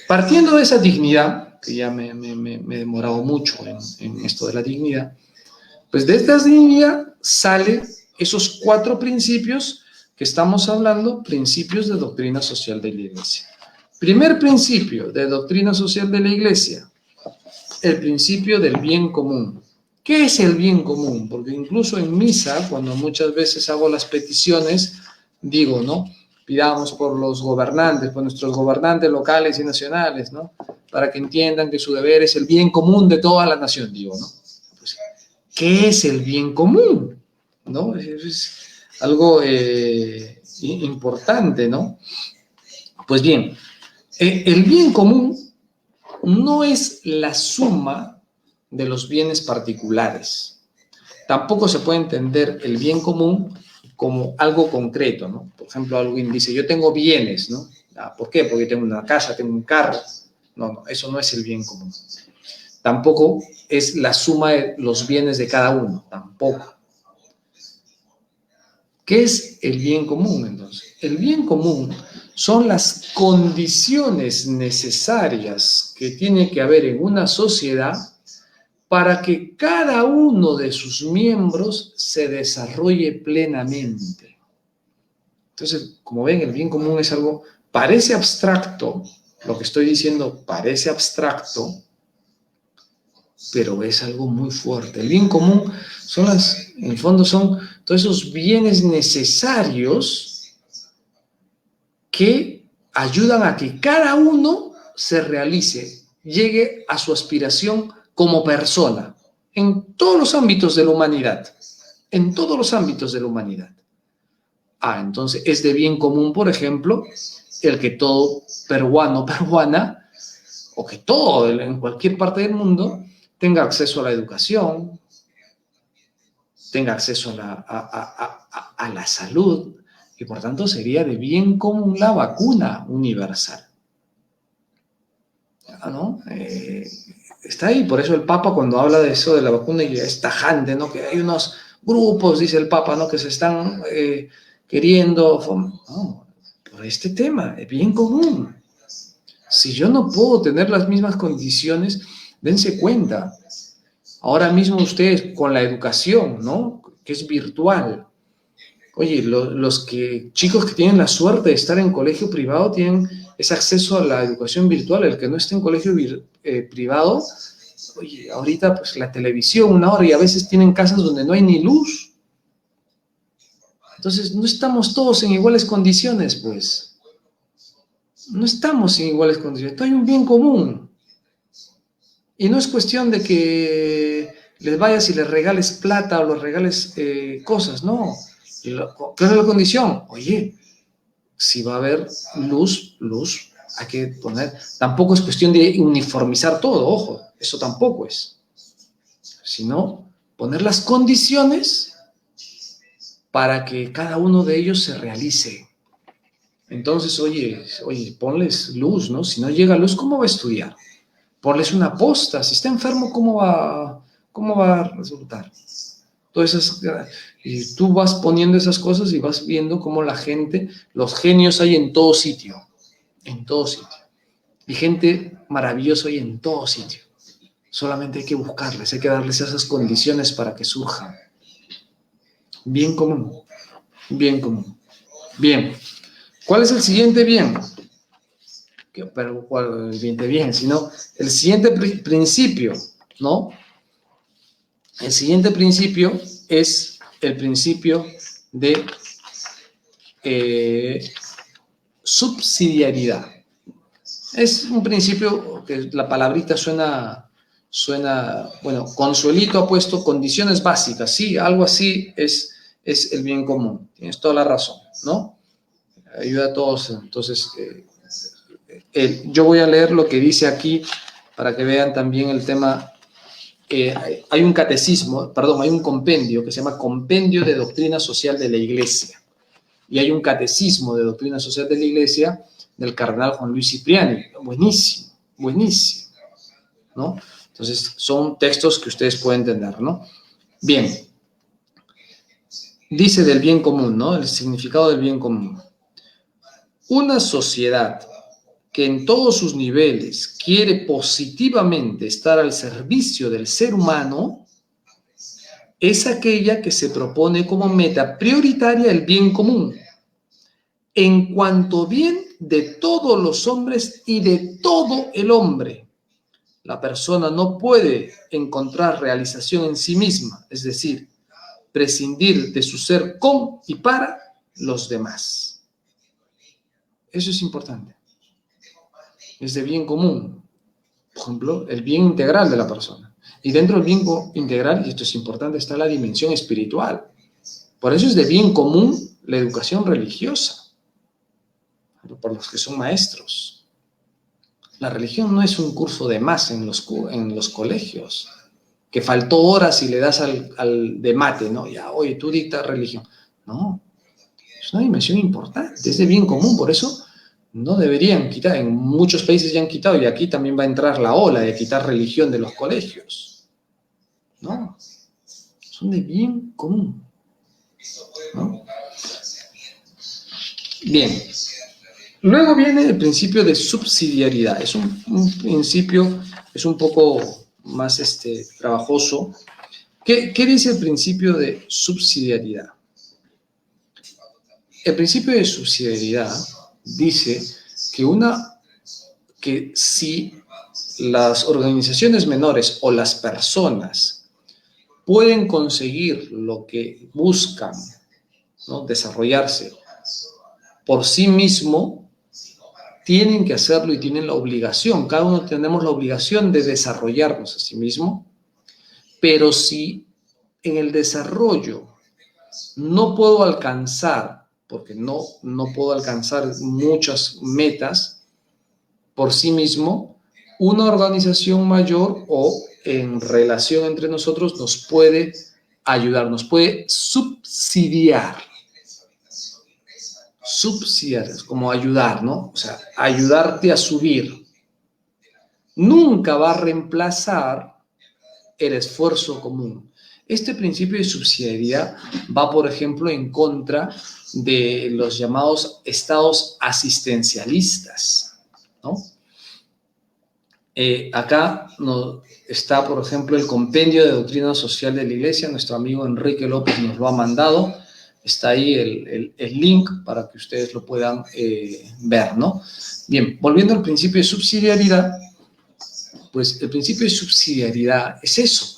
partiendo de esa dignidad, que ya me he demorado mucho en esto de la dignidad, pues de esta dignidad salen esos 4 principios que estamos hablando, principios de doctrina social de la Iglesia. Primer principio de doctrina social de la Iglesia, el principio del bien común. ¿Qué es el bien común? Porque incluso en misa, cuando muchas veces hago las peticiones, digo, ¿no? Pidamos por los gobernantes, por nuestros gobernantes locales y nacionales, ¿no? Para que entiendan que su deber es el bien común de toda la nación, digo, ¿no? Pues, ¿qué es el bien común? ¿No? Es algo importante, ¿no? Pues bien, el bien común no es la suma de los bienes particulares. Tampoco se puede entender el bien común como algo concreto, ¿no? Por ejemplo, alguien dice, yo tengo bienes, ¿no? ¿Por qué? Porque tengo una casa, tengo un carro. No, eso no es el bien común. Tampoco es la suma de los bienes de cada uno, tampoco. ¿Qué es el bien común, entonces? El bien común son las condiciones necesarias que tiene que haber en una sociedad para que cada uno de sus miembros se desarrolle plenamente. Entonces, como ven, el bien común es algo, parece abstracto, lo que estoy diciendo parece abstracto, pero es algo muy fuerte. El bien común en el fondo son todos esos bienes necesarios que ayudan a que cada uno se realice, llegue a su aspiración como persona, en todos los ámbitos de la humanidad, en todos los ámbitos de la humanidad. Entonces es de bien común, por ejemplo, el que todo peruano, peruana, o que todo en cualquier parte del mundo tenga acceso a la educación, tenga acceso a la salud, y por tanto sería de bien común la vacuna universal. ¿No? Está ahí, por eso el Papa cuando habla de eso de la vacuna es tajante, ¿no? Que hay unos grupos, dice el Papa, ¿no? Que se están queriendo, no, por este tema, es bien común. Si yo no puedo tener las mismas condiciones, dense cuenta. Ahora mismo ustedes con la educación, ¿no? Que es virtual. Oye, chicos que tienen la suerte de estar en colegio privado tienen ese acceso a la educación virtual. El que no esté en colegio privado, oye, ahorita pues la televisión, una hora, y a veces tienen casas donde no hay ni luz. Entonces, no estamos todos en iguales condiciones, pues. No estamos en iguales condiciones. Hay un bien común. Y no es cuestión de que les vayas y les regales plata o les regales cosas, no. ¿Cuál es la condición? Oye, si va a haber luz, hay que poner. Tampoco es cuestión de uniformizar todo, ojo, eso tampoco es. Sino poner las condiciones para que cada uno de ellos se realice. Entonces, oye, ponles luz, ¿no? Si no llega luz, ¿cómo va a estudiar? Ponles una posta. Si está enfermo, ¿cómo va a resultar? Entonces, y tú vas poniendo esas cosas y vas viendo cómo la gente, los genios hay en todo sitio. En todo sitio. Y gente maravillosa hay en todo sitio. Solamente hay que buscarles, hay que darles esas condiciones para que surjan. Bien común. Bien común. Bien. ¿Cuál es el siguiente bien? Pero ¿cuál es el bien? Sino el siguiente principio, ¿no? El siguiente principio es el principio de subsidiariedad. Es un principio que la palabrita suena, bueno, Consuelito ha puesto condiciones básicas, sí, algo así es el bien común. Tienes toda la razón, ¿no? Ayuda a todos. Entonces, yo voy a leer lo que dice aquí para que vean también el tema. Hay un catecismo, perdón, hay un compendio que se llama Compendio de Doctrina Social de la Iglesia. Y hay un catecismo de Doctrina Social de la Iglesia del cardenal Juan Luis Cipriani. Buenísimo, buenísimo, ¿no? Entonces, son textos que ustedes pueden entender, ¿no? Bien. Dice del bien común, ¿no? El significado del bien común. Una sociedad que en todos sus niveles quiere positivamente estar al servicio del ser humano, es aquella que se propone como meta prioritaria el bien común, en cuanto bien de todos los hombres y de todo el hombre. La persona no puede encontrar realización en sí misma, es decir, prescindir de su ser con y para los demás. Eso es importante. Es de bien común. Por ejemplo, el bien integral de la persona. Y dentro del bien integral, y esto es importante, está la dimensión espiritual. Por eso es de bien común la educación religiosa, por los que son maestros. La religión no es un curso de más en los colegios, que faltó horas y le das al de mate, ¿no? Ya, oye, tú dictas religión. No, es una dimensión importante, es de bien común, por eso no deberían quitar. En muchos países ya han quitado y aquí también va a entrar la ola de quitar religión de los colegios. No, son de bien común, ¿no? Bien. Luego viene el principio de subsidiariedad. Es un principio, es un poco más trabajoso. ¿Qué dice el principio de subsidiariedad? El principio de subsidiariedad dice que si las organizaciones menores o las personas pueden conseguir lo que buscan, ¿no? Desarrollarse por sí mismo, tienen que hacerlo y tienen la obligación. Cada uno tenemos la obligación de desarrollarnos a sí mismo, pero si en el desarrollo no puedo alcanzar, porque no puedo alcanzar muchas metas por sí mismo, una organización mayor o en relación entre nosotros nos puede ayudar, nos puede subsidiar. Subsidiar es como ayudar, ¿no? O sea, ayudarte a subir. Nunca va a reemplazar el esfuerzo común. Este principio de subsidiariedad va, por ejemplo, en contra de los llamados estados asistencialistas, ¿no? Acá está, por ejemplo, el compendio de doctrina social de la Iglesia. Nuestro amigo Enrique López nos lo ha mandado. Está ahí el link para que ustedes lo puedan ver, ¿no? Bien, volviendo al principio de subsidiariedad, pues el principio de subsidiariedad es eso.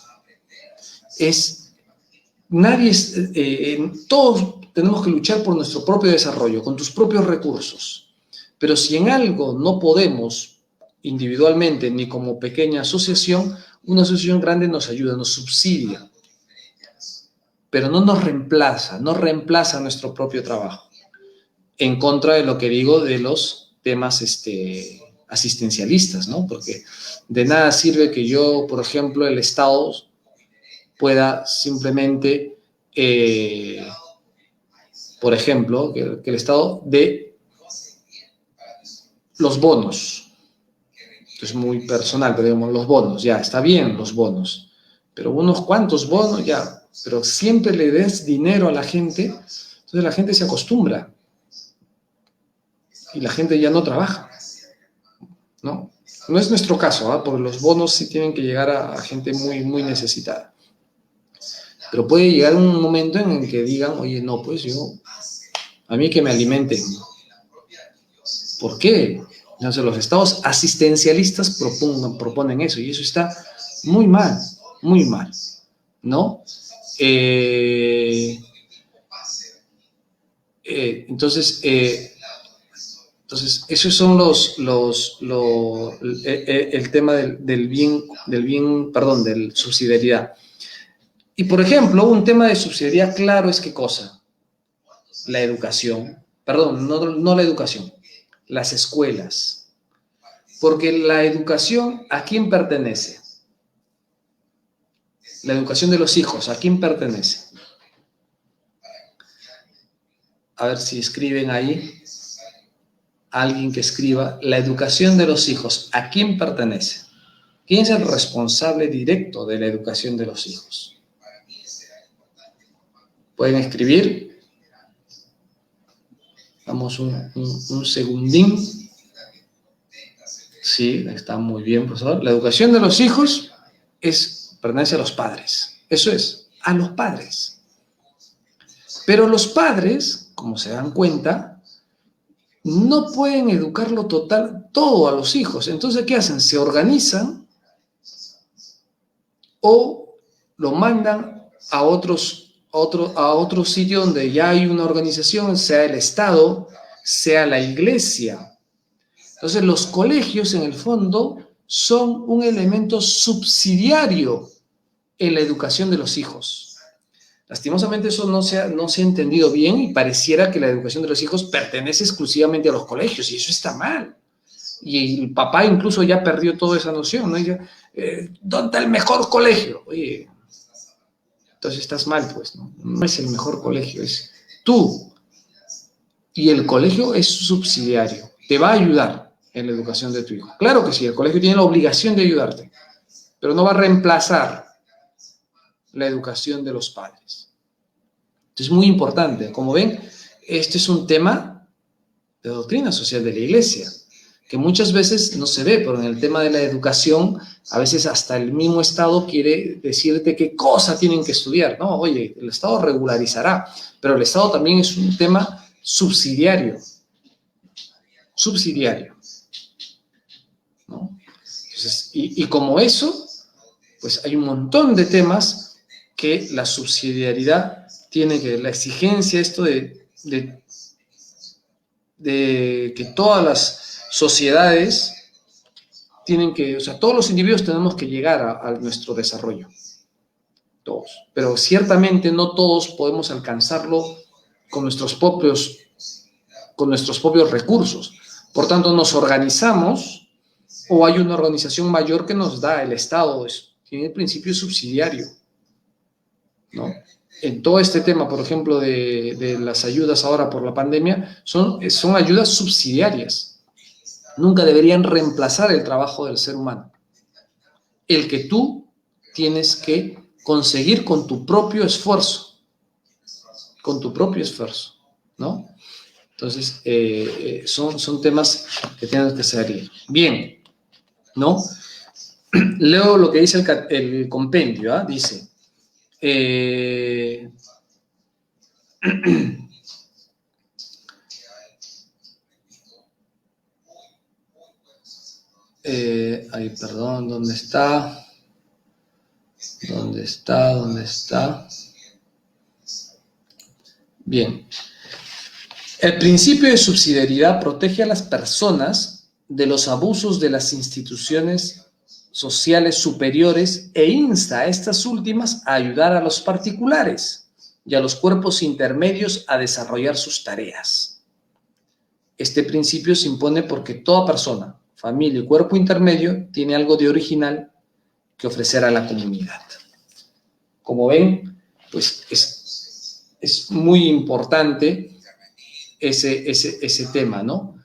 Todos tenemos que luchar por nuestro propio desarrollo, con tus propios recursos. Pero si en algo no podemos individualmente ni como pequeña asociación, una asociación grande nos ayuda, nos subsidia, pero no nos reemplaza, no reemplaza nuestro propio trabajo, en contra de lo que digo de los temas asistencialistas, ¿no? Porque de nada sirve que yo, por ejemplo, el Estado pueda simplemente, por ejemplo, que el Estado dé los bonos. Es muy personal, pero digamos, los bonos, ya, está bien los bonos, pero unos cuantos bonos, ya, pero siempre le des dinero a la gente, entonces la gente se acostumbra y la gente ya no trabaja, ¿no? No es nuestro caso, ¿eh? Porque los bonos sí tienen que llegar a gente muy, muy necesitada. Pero puede llegar un momento en el que digan, oye, no, pues a mí que me alimenten. ¿Por qué? Entonces los estados asistencialistas proponen eso, y eso está muy mal, ¿no? Entonces, esos son el tema del subsidiariedad. Y, por ejemplo, un tema de subsidiariedad claro es ¿qué cosa? La educación. Perdón, no la educación. Las escuelas. Porque la educación, ¿a quién pertenece? La educación de los hijos, ¿a quién pertenece? A ver si escriben ahí. Alguien que escriba, la educación de los hijos, ¿a quién pertenece? ¿Quién es el responsable directo de la educación de los hijos? ¿Pueden escribir? Damos un segundín. Sí, está muy bien, profesor. La educación de los hijos pertenece a los padres. Eso es, a los padres. Pero los padres, como se dan cuenta, no pueden educarlo todo a los hijos. Entonces, ¿qué hacen? Se organizan o lo mandan a otro sitio donde ya hay una organización, sea el Estado, sea la iglesia. Entonces, los colegios, en el fondo, son un elemento subsidiario en la educación de los hijos. Lastimosamente eso no se ha entendido bien y pareciera que la educación de los hijos pertenece exclusivamente a los colegios, y eso está mal. Y el papá incluso ya perdió toda esa noción, ¿no? Y ya, ¿dónde está el mejor colegio? Oye, entonces estás mal, pues, ¿no? No es el mejor colegio, es tú. Y el colegio es subsidiario, te va a ayudar en la educación de tu hijo. Claro que sí, el colegio tiene la obligación de ayudarte, pero no va a reemplazar la educación de los padres. Entonces es muy importante. Como ven, este es un tema de doctrina social de la Iglesia, que muchas veces no se ve, pero en el tema de la educación, a veces hasta el mismo Estado quiere decirte qué cosa tienen que estudiar. No, oye, el Estado regularizará, pero el Estado también es un tema subsidiario, ¿no? Entonces, y como eso, pues hay un montón de temas que la subsidiariedad tiene que, la exigencia, esto de que todas las sociedades tienen que, o sea, todos los individuos tenemos que llegar a nuestro desarrollo, todos, pero ciertamente no todos podemos alcanzarlo con nuestros propios recursos. Por tanto, nos organizamos o hay una organización mayor que nos da el Estado, tiene el principio subsidiario, ¿no? En todo este tema, por ejemplo, de las ayudas ahora por la pandemia, son ayudas subsidiarias. Nunca deberían reemplazar el trabajo del ser humano. El que tú tienes que conseguir con tu propio esfuerzo. ¿No? Entonces, son temas que tienes que salir. Bien, ¿no? Leo lo que dice el compendio, ¿ah? Dice, ay, perdón, ¿dónde está? ¿Dónde está? ¿Dónde está? Bien. El principio de subsidiariedad protege a las personas de los abusos de las instituciones sociales superiores e insta a estas últimas a ayudar a los particulares y a los cuerpos intermedios a desarrollar sus tareas. Este principio se impone porque toda persona, familia y cuerpo intermedio tiene algo de original que ofrecer a la comunidad. Como ven, pues es muy importante ese tema, ¿no?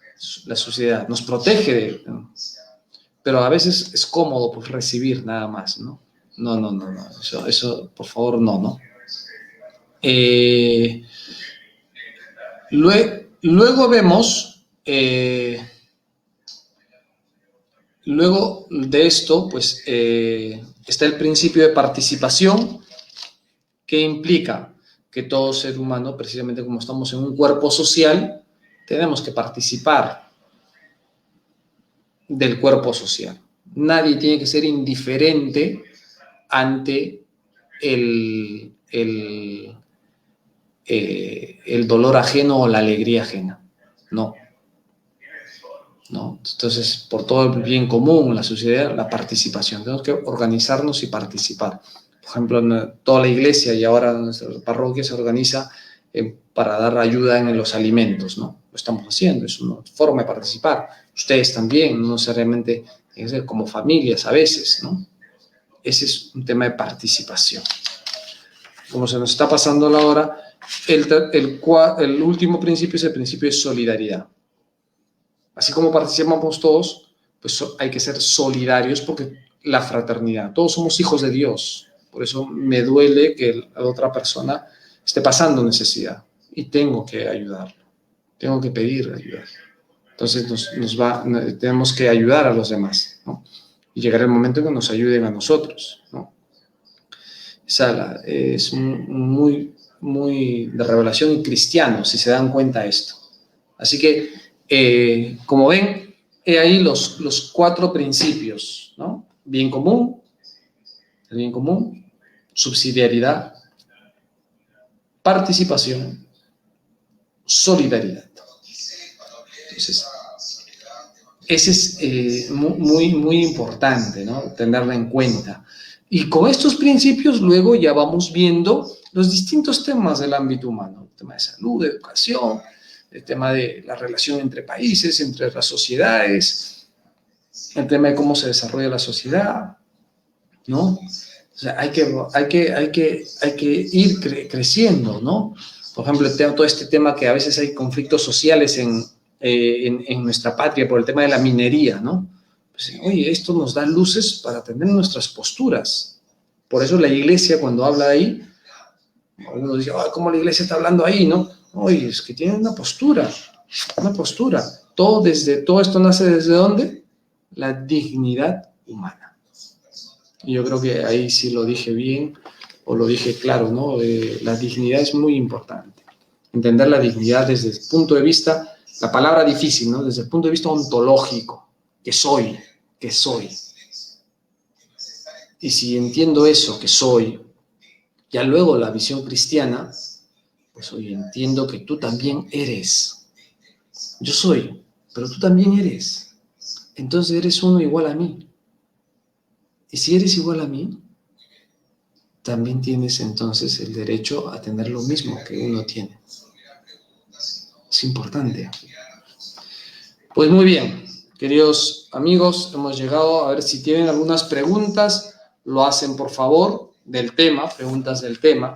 La sociedad nos protege, pero a veces es cómodo pues, recibir nada más, ¿no? No. Eso por favor, no. Luego vemos, luego de esto, pues está el principio de participación, que implica que todo ser humano, precisamente como estamos en un cuerpo social, tenemos que participar del cuerpo social. Nadie tiene que ser indiferente ante el dolor ajeno o la alegría ajena. No. Entonces, por todo el bien común, la sociedad, la participación. Tenemos que organizarnos y participar. Por ejemplo, en toda la iglesia y ahora nuestra parroquia se organiza para dar ayuda en los alimentos, ¿no? Lo estamos haciendo, es una forma de participar. Ustedes también, no necesariamente como familias a veces, ¿no? Ese es un tema de participación. Como se nos está pasando la hora, el último principio es el principio de solidaridad. Así como participamos todos, pues hay que ser solidarios porque la fraternidad, todos somos hijos de Dios. Por eso me duele que la otra persona esté pasando necesidad y tengo que ayudarlo, tengo que pedir ayuda. Entonces tenemos que ayudar a los demás, ¿no? Y llegará el momento en que nos ayuden a nosotros, ¿no? Esa es muy de revelación y cristiano, si se dan cuenta de esto. Así que, como ven, he ahí los 4 principios, ¿no? Bien común, el bien común, subsidiariedad, participación, solidaridad. Entonces, ese es muy importante, ¿no? Tenerlo en cuenta. Y con estos principios luego ya vamos viendo los distintos temas del ámbito humano, el tema de salud, de educación, el tema de la relación entre países, entre las sociedades, el tema de cómo se desarrolla la sociedad, ¿no? O sea, hay que ir creciendo, ¿no? Por ejemplo, todo este tema que a veces hay conflictos sociales en nuestra patria por el tema de la minería, ¿no? Pues, oye, esto nos da luces para tener nuestras posturas. Por eso la iglesia, cuando habla ahí, algunos dicen, ¿cómo la iglesia está hablando ahí, no? Oye, es que tiene una postura. Todo esto nace ¿desde dónde? La dignidad humana. Y yo creo que ahí sí lo dije bien, o lo dije claro, ¿no? La dignidad es muy importante. Entender la dignidad desde el punto de vista, la palabra difícil, ¿no? Desde el punto de vista ontológico, que soy. Y si entiendo eso, que soy, ya luego la visión cristiana, pues hoy entiendo que tú también eres. Yo soy, pero tú también eres. Entonces eres uno igual a mí. Y si eres igual a mí, también tienes entonces el derecho a tener lo mismo que uno tiene. Es importante. Pues muy bien, queridos amigos, hemos llegado a ver si tienen algunas preguntas, lo hacen por favor del tema, preguntas del tema.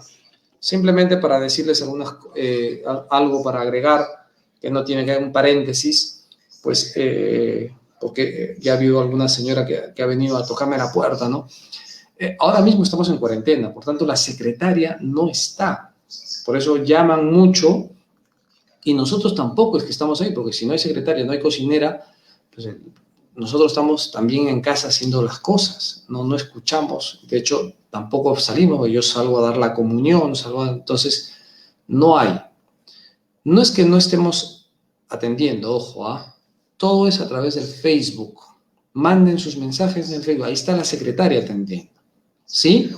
Simplemente para decirles algo para agregar, que no tiene que haber un paréntesis, pues porque ya ha habido alguna señora que ha venido a tocarme la puerta, ¿no? Ahora mismo estamos en cuarentena, por tanto la secretaria no está. Por eso llaman mucho y nosotros tampoco es que estamos ahí, porque si no hay secretaria, no hay cocinera, pues nosotros estamos también en casa haciendo las cosas, no escuchamos, de hecho tampoco salimos, yo salgo a dar la comunión, entonces no hay. No es que no estemos atendiendo, ojo, todo es a través del Facebook. Manden sus mensajes en el Facebook, ahí está la secretaria atendiendo, ¿sí?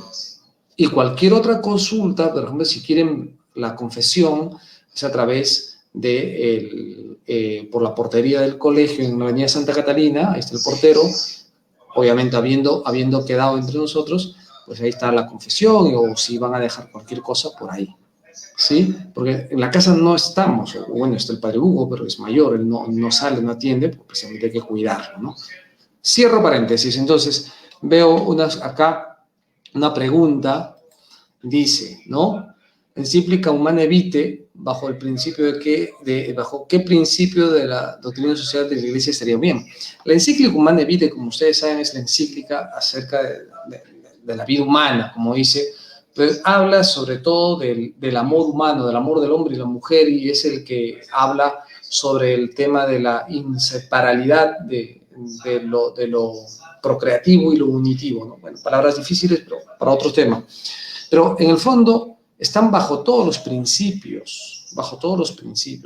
Y cualquier otra consulta, por ejemplo, si quieren la confesión, es a través de por la portería del colegio en la avenida Santa Catalina, ahí está el portero, obviamente habiendo quedado entre nosotros, pues ahí está la confesión, o si van a dejar cualquier cosa por ahí, ¿sí? Porque en la casa no estamos, bueno, está el padre Hugo, pero es mayor, él no sale, no atiende, porque precisamente hay que cuidarlo, ¿no? Cierro paréntesis, entonces veo acá una pregunta, dice, ¿no? Encíclica Humanae Vitae, ¿bajo el principio bajo qué principio de la doctrina social de la Iglesia estaría bien? La encíclica Humanae Vitae, como ustedes saben, es la encíclica acerca de la vida humana, como dice, pues habla sobre todo del amor humano, del amor del hombre y la mujer, y es el que habla sobre el tema de la inseparabilidad de lo procreativo y lo unitivo, ¿no? Bueno, palabras difíciles, pero para otro tema. Pero en el fondo están bajo todos los principios,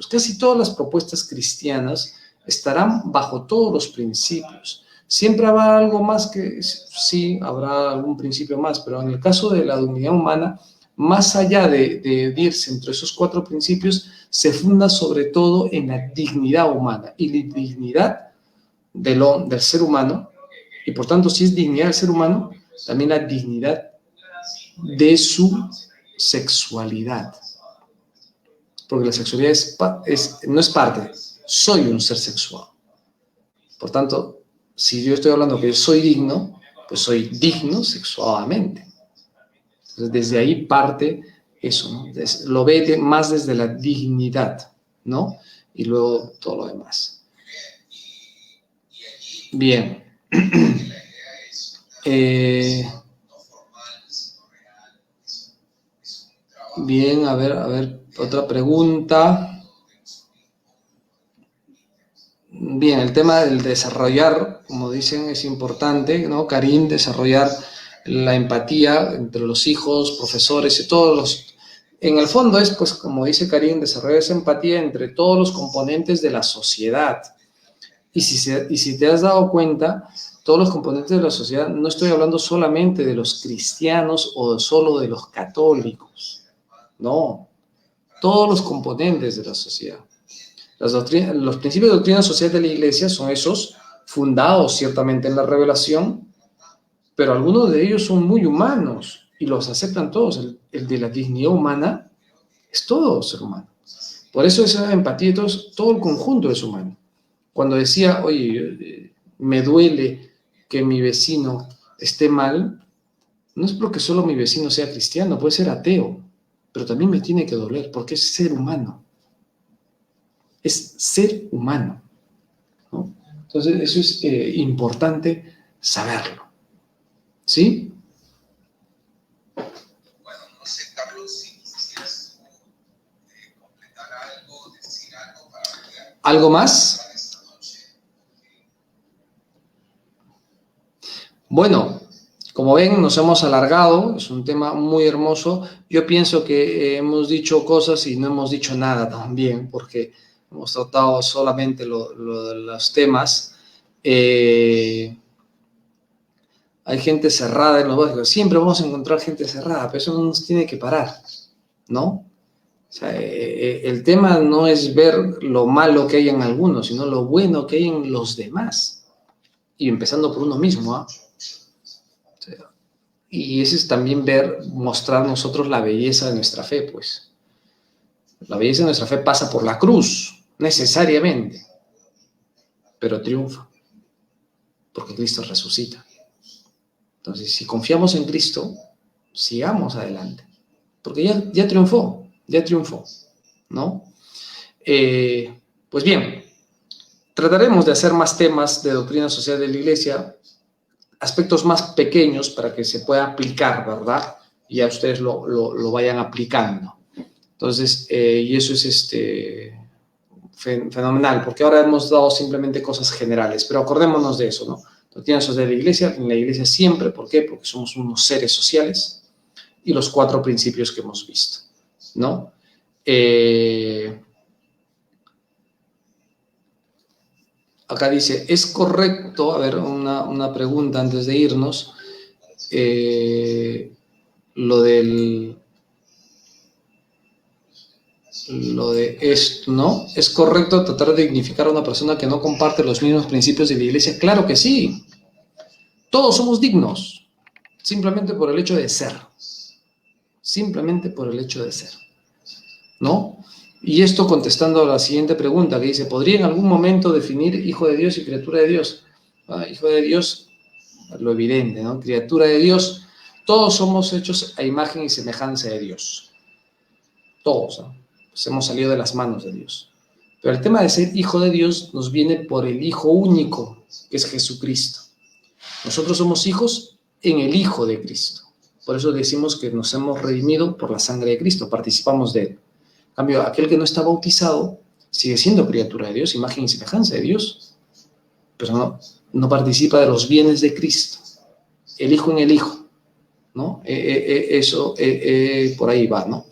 Casi todas las propuestas cristianas estarán bajo todos los principios. Siempre habrá algo más sí, habrá algún principio más, pero en el caso de la dignidad humana, más allá de irse entre esos 4 principios, se funda sobre todo en la dignidad humana y la dignidad del ser humano, y por tanto, si es dignidad del ser humano, también la dignidad de su sexualidad. Porque la sexualidad no es parte, soy un ser sexual. Por tanto, si yo estoy hablando que soy digno, pues soy digno sexualmente. Entonces, desde ahí parte eso, ¿no? Lo ve más desde la dignidad, ¿no? Y luego todo lo demás. Bien. Bien, a ver, otra pregunta. Bien, el tema del desarrollar, como dicen, es importante, ¿no? Karim, desarrollar la empatía entre los hijos, profesores y todos los... En el fondo es, pues, como dice Karim, desarrollar esa empatía entre todos los componentes de la sociedad. Y si te has dado cuenta, todos los componentes de la sociedad, no estoy hablando solamente de los cristianos o solo de los católicos. No, todos los componentes de la sociedad. Los principios de doctrina social de la Iglesia son esos, fundados ciertamente en la revelación, pero algunos de ellos son muy humanos y los aceptan todos. El de la dignidad humana es todo ser humano. Por eso esa empatía, todo el conjunto es humano. Cuando decía, oye, me duele que mi vecino esté mal, no es porque solo mi vecino sea cristiano, puede ser ateo, pero también me tiene que doler porque es ser humano. Es ser humano, ¿no? Entonces, eso es importante saberlo. ¿Sí? Bueno, no sé, Carlos, si quisieras completar algo, decir algo para poder... ¿Algo más? Bueno, como ven, nos hemos alargado, es un tema muy hermoso. Yo pienso que hemos dicho cosas y no hemos dicho nada también, porque hemos tratado solamente los temas. Hay gente cerrada en los básicos. Siempre vamos a encontrar gente cerrada, pero eso no nos tiene que parar, ¿no? O sea, el tema no es ver lo malo que hay en algunos, sino lo bueno que hay en los demás. Y empezando por uno mismo, ¿ah? Y ese es también mostrar nosotros la belleza de nuestra fe, pues. La belleza de nuestra fe pasa por la cruz, necesariamente, pero triunfa, porque Cristo resucita. Entonces, si confiamos en Cristo, sigamos adelante, porque ya triunfó, ¿no? Pues bien, trataremos de hacer más temas de doctrina social de la Iglesia, aspectos más pequeños para que se pueda aplicar, ¿verdad? Y ya ustedes lo vayan aplicando. Entonces, y eso es Fenomenal, porque ahora hemos dado simplemente cosas generales, pero acordémonos de eso, ¿no? Doctrina social de la iglesia, en la iglesia siempre, ¿por qué? Porque somos unos seres sociales y los 4 principios que hemos visto, ¿no? Acá dice, ¿es correcto? A ver, una pregunta antes de irnos. Lo de esto, ¿no? ¿Es correcto tratar de dignificar a una persona que no comparte los mismos principios de la iglesia? Claro que sí. Todos somos dignos, simplemente por el hecho de ser. Simplemente por el hecho de ser, ¿no? Y esto contestando a la siguiente pregunta que dice, ¿podría en algún momento definir hijo de Dios y criatura de Dios? Hijo de Dios, lo evidente, ¿no? Criatura de Dios, todos somos hechos a imagen y semejanza de Dios. Todos, ¿no? Pues hemos salido de las manos de Dios. Pero el tema de ser hijo de Dios nos viene por el Hijo único, que es Jesucristo. Nosotros somos hijos en el Hijo de Cristo. Por eso decimos que nos hemos redimido por la sangre de Cristo, participamos de Él. En cambio, aquel que no está bautizado sigue siendo criatura de Dios, imagen y semejanza de Dios, pero no participa de los bienes de Cristo. El Hijo en el Hijo, ¿no? Eso por ahí va, ¿no?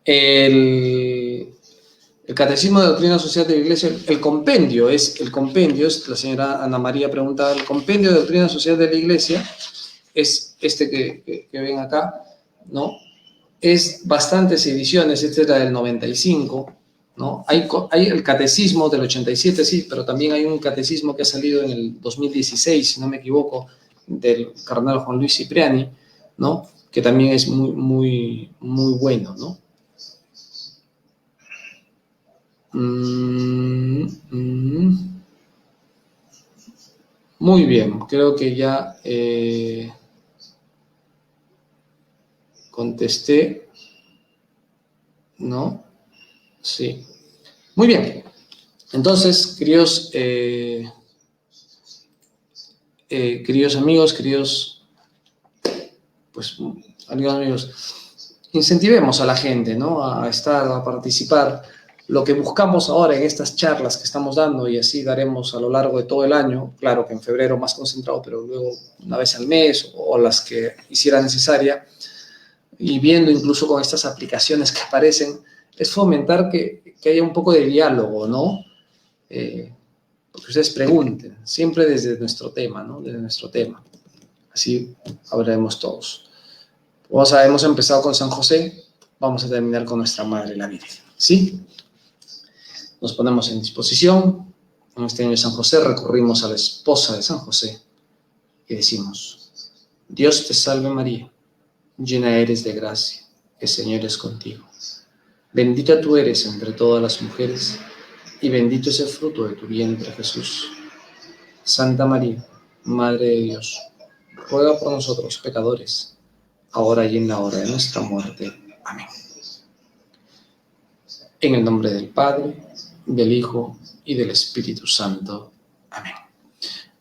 El Catecismo de Doctrina Social de la Iglesia, el compendio es, la señora Ana María preguntaba, el compendio de Doctrina Social de la Iglesia es este que ven acá, ¿no? Es bastantes ediciones, esta es la del 95, ¿no? Hay el catecismo del 87, sí, pero también hay un catecismo que ha salido en el 2016, si no me equivoco, del cardenal Juan Luis Cipriani, ¿no? Que también es muy, muy, muy bueno, ¿no? Muy bien, creo que ya contesté, ¿no? Sí. Muy bien. Entonces, queridos amigos, pues, amigos, incentivemos a la gente, ¿no? A estar, a participar. Lo que buscamos ahora en estas charlas que estamos dando, y así daremos a lo largo de todo el año, claro que en febrero más concentrado, pero luego una vez al mes o las que hiciera necesaria, y viendo incluso con estas aplicaciones que aparecen, es fomentar que haya un poco de diálogo, ¿no? Porque ustedes pregunten, siempre desde nuestro tema, ¿no? Desde nuestro tema. Así hablaremos todos. Hemos empezado con San José, vamos a terminar con nuestra Madre, la Virgen, ¿sí? Nos ponemos en disposición. En este año de San José recurrimos a la esposa de San José y decimos, Dios te salve María, llena eres de gracia, el Señor es contigo. Bendita tú eres entre todas las mujeres y bendito es el fruto de tu vientre, Jesús. Santa María, Madre de Dios, ruega por nosotros pecadores, ahora y en la hora de nuestra muerte. Amén. En el nombre del Padre, del Hijo y del Espíritu Santo. Amén.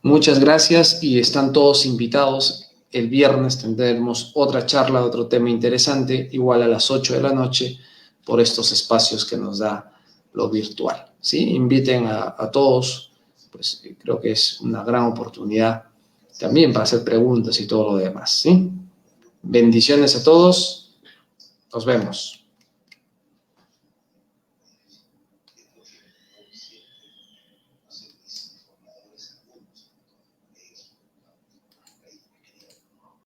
Muchas gracias y están todos invitados. El viernes tendremos otra charla, otro tema interesante, igual a las 8 de la noche, por estos espacios que nos da lo virtual, ¿sí? Inviten a todos, pues creo que es una gran oportunidad también para hacer preguntas y todo lo demás, ¿sí? Bendiciones a todos, nos vemos.